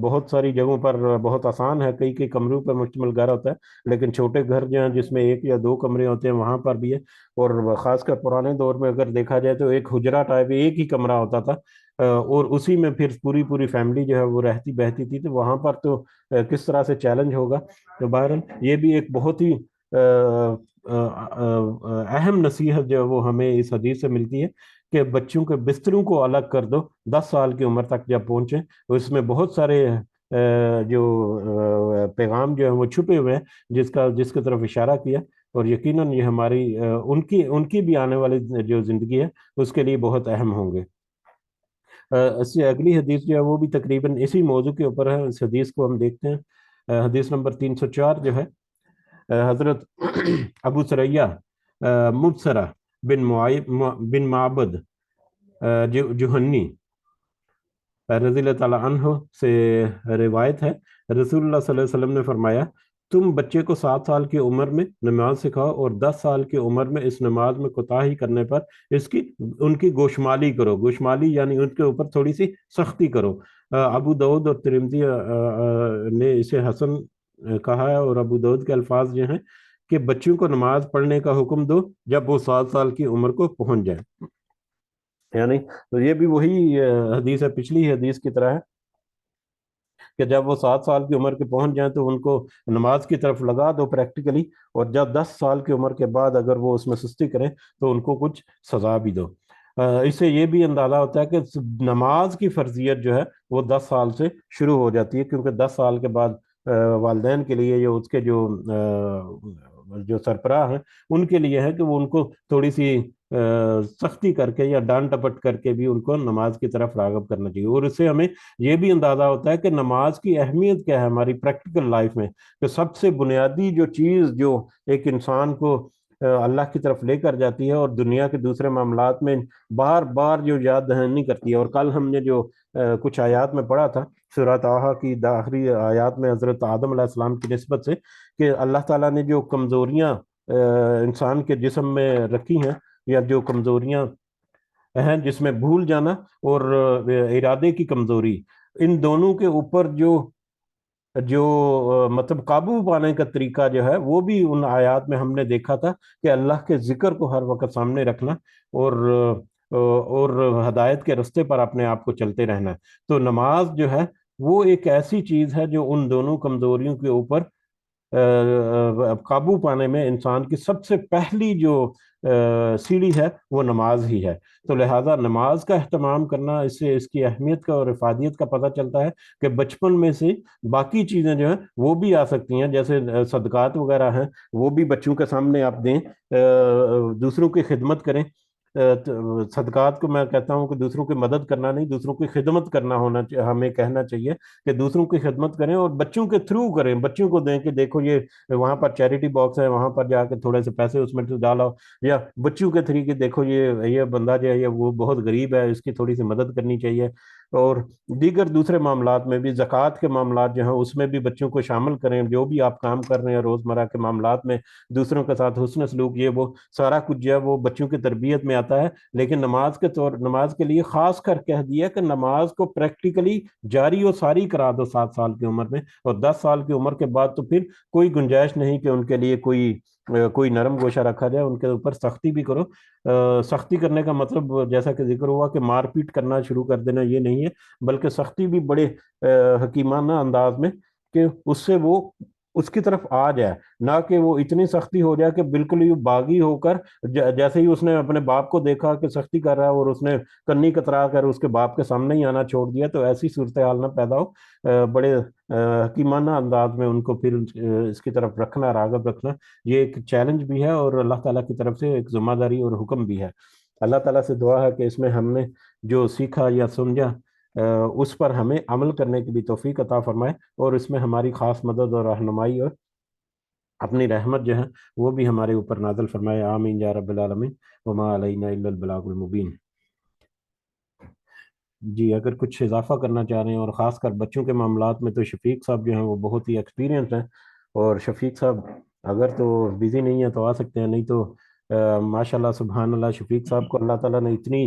بہت ساری جگہوں پر بہت آسان ہے، کئی کئی کمروں پر مشتمل گھر ہوتا ہے، لیکن چھوٹے گھر جو ہیں جس میں ایک یا دو کمرے ہوتے ہیں وہاں پر بھی ہے۔ اور خاص کر پرانے دور میں اگر دیکھا جائے تو ایک حجرہ ٹائپ ایک ہی کمرہ ہوتا تھا، اور اسی میں پھر پوری پوری فیملی جو ہے وہ رہتی بہتی تھی، تو وہاں پر تو کس طرح سے چیلنج ہوگا۔ تو بہرحال یہ بھی ایک بہت ہی اہم نصیحت جو ہے وہ ہمیں اس حدیث سے ملتی ہے کہ بچوں کے بستروں کو الگ کر دو 10 سال کی عمر تک جب پہنچے، تو اس میں بہت سارے جو پیغام جو ہیں وہ چھپے ہوئے ہیں، جس کی طرف اشارہ کیا، اور یقیناً یہ ہماری ان کی بھی آنے والی جو زندگی ہے اس کے لیے بہت اہم ہوں گے۔ اس سے اگلی حدیث جو ہے وہ بھی تقریباً اسی موضوع کے اوپر ہے، اس حدیث کو ہم دیکھتے ہیں۔ حدیث نمبر 304 جو ہے، حضرت ابو سریہ مبصرہ بن معبد جوہنی رضی اللہ تعالیٰ عنہ سے روایت ہے، رسول اللہ صلی اللہ علیہ وسلم نے فرمایا، تم بچے کو 7 سال کی عمر میں نماز سکھاؤ اور 10 سال کی عمر میں اس نماز میں کوتاہی کرنے پر ان کی گوشمالی کرو۔ گوشمالی یعنی ان کے اوپر تھوڑی سی سختی کرو۔ ابو داؤد اور ترمذی نے اسے حسن کہا ہے، اور ابو داؤد کے الفاظ یہ ہیں کہ بچوں کو نماز پڑھنے کا حکم دو جب وہ 7 سال کی عمر کو پہنچ جائے۔ یعنی تو یہ بھی وہی حدیث ہے، پچھلی حدیث کی طرح ہے کہ جب وہ 7 سال کی عمر کے پہنچ جائیں تو ان کو نماز کی طرف لگا دو پریکٹیکلی، اور جب 10 سال کی عمر کے بعد اگر وہ اس میں سستی کریں تو ان کو کچھ سزا بھی دو۔ اس سے یہ بھی اندازہ ہوتا ہے کہ نماز کی فرضیت جو ہے وہ 10 سال سے شروع ہو جاتی ہے، کیونکہ 10 سال کے بعد والدین کے لیے یا اس کے جو سربراہ ہیں ان کے لیے ہے کہ وہ ان کو تھوڑی سی سختی کر کے یا ڈانٹ ٹپٹ کر کے بھی ان کو نماز کی طرف راغب کرنا چاہیے۔ اور اس سے ہمیں یہ بھی اندازہ ہوتا ہے کہ نماز کی اہمیت کیا ہے ہماری پریکٹیکل لائف میں، کہ سب سے بنیادی جو چیز جو ایک انسان کو اللہ کی طرف لے کر جاتی ہے اور دنیا کے دوسرے معاملات میں بار بار جو یاد دہانی کرتی ہے۔ اور کل ہم نے جو کچھ آیات میں پڑھا تھا سورہ طٰہٰ کی آخری آیات میں حضرت آدم علیہ السلام کی نسبت سے، کہ اللہ تعالیٰ نے جو کمزوریاں انسان کے جسم میں رکھی ہیں، یا جو کمزوریاں ہیں جس میں بھول جانا اور ارادے کی کمزوری، ان دونوں کے اوپر جو مطلب قابو پانے کا طریقہ جو ہے وہ بھی ان آیات میں ہم نے دیکھا تھا کہ اللہ کے ذکر کو ہر وقت سامنے رکھنا، اور ہدایت کے رستے پر اپنے آپ کو چلتے رہنا۔ تو نماز جو ہے وہ ایک ایسی چیز ہے جو ان دونوں کمزوریوں کے اوپر قابو پانے میں انسان کی سب سے پہلی جو سیڑھی ہے وہ نماز ہی ہے۔ تو لہٰذا نماز کا اہتمام کرنا، اس سے اس کی اہمیت کا اور افادیت کا پتہ چلتا ہے کہ بچپن میں سے باقی چیزیں جو ہیں وہ بھی آ سکتی ہیں، جیسے صدقات وغیرہ ہیں وہ بھی بچوں کے سامنے آپ دیں، دوسروں کی خدمت کریں۔ صدقات کو میں کہتا ہوں کہ دوسروں کی مدد کرنا نہیں، دوسروں کی خدمت کرنا ہمیں کہنا چاہیے کہ دوسروں کی خدمت کریں، اور بچوں کے تھرو کریں، بچوں کو دیں کہ دیکھو یہ وہاں پر چیریٹی باکس ہے، وہاں پر جا کے تھوڑے سے پیسے اس میں ڈالو، یا بچوں کے طریقے دیکھو یہ بندہ جو ہے وہ بہت غریب ہے، اس کی تھوڑی سی مدد کرنی چاہیے۔ اور دیگر دوسرے معاملات میں بھی، زکوٰۃ کے معاملات جو ہیں اس میں بھی بچوں کو شامل کریں، جو بھی آپ کام کر رہے ہیں روزمرہ کے معاملات میں دوسروں کے ساتھ حسن سلوک، یہ وہ سارا کچھ جو ہے وہ بچوں کی تربیت میں آتا ہے۔ لیکن نماز کے لیے خاص کر کہہ دیا کہ نماز کو پریکٹیکلی جاری و ساری کرا دو 7 سال کی عمر میں، اور 10 سال کی عمر کے بعد تو پھر کوئی گنجائش نہیں کہ ان کے لیے کوئی نرم گوشہ رکھا جائے، ان کے اوپر سختی بھی کرو۔ سختی کرنے کا مطلب جیسا کہ ذکر ہوا کہ مار پیٹ کرنا شروع کر دینا یہ نہیں ہے، بلکہ سختی بھی بڑے حکیمانہ انداز میں، کہ اس سے وہ اس کی طرف آ جائے، نہ کہ وہ اتنی سختی ہو جائے کہ بالکل ہی باغی ہو کر جیسے ہی اس نے اپنے باپ کو دیکھا کہ سختی کر رہا ہے اور اس نے کنی کترا کر اس کے باپ کے سامنے ہی آنا چھوڑ دیا، تو ایسی صورتحال نہ پیدا ہو۔ بڑے حکیمانہ انداز میں ان کو پھر اس کی طرف رکھنا، راغب رکھنا، یہ ایک چیلنج بھی ہے اور اللہ تعالیٰ کی طرف سے ایک ذمہ داری اور حکم بھی ہے۔ اللہ تعالیٰ سے دعا ہے کہ اس میں ہم نے جو سیکھا یا سمجھا اس پر ہمیں عمل کرنے کی بھی توفیق عطا فرمائے، اور اس میں ہماری خاص مدد اور رہنمائی اور اپنی رحمت جو ہے وہ بھی ہمارے اوپر نازل فرمائے، آمین یا رب العالمین، وما علینا الا البلاغ المبین۔ جی اگر کچھ اضافہ کرنا چاہ رہے ہیں، اور خاص کر بچوں کے معاملات میں، تو شفیق صاحب جو ہیں وہ بہت ہی ایکسپیرینس ہیں، اور شفیق صاحب اگر تو بزی نہیں ہے تو آ سکتے ہیں، نہیں تو ماشاء اللہ سبحان اللہ، شفیق صاحب کو اللہ تعالیٰ نے اتنی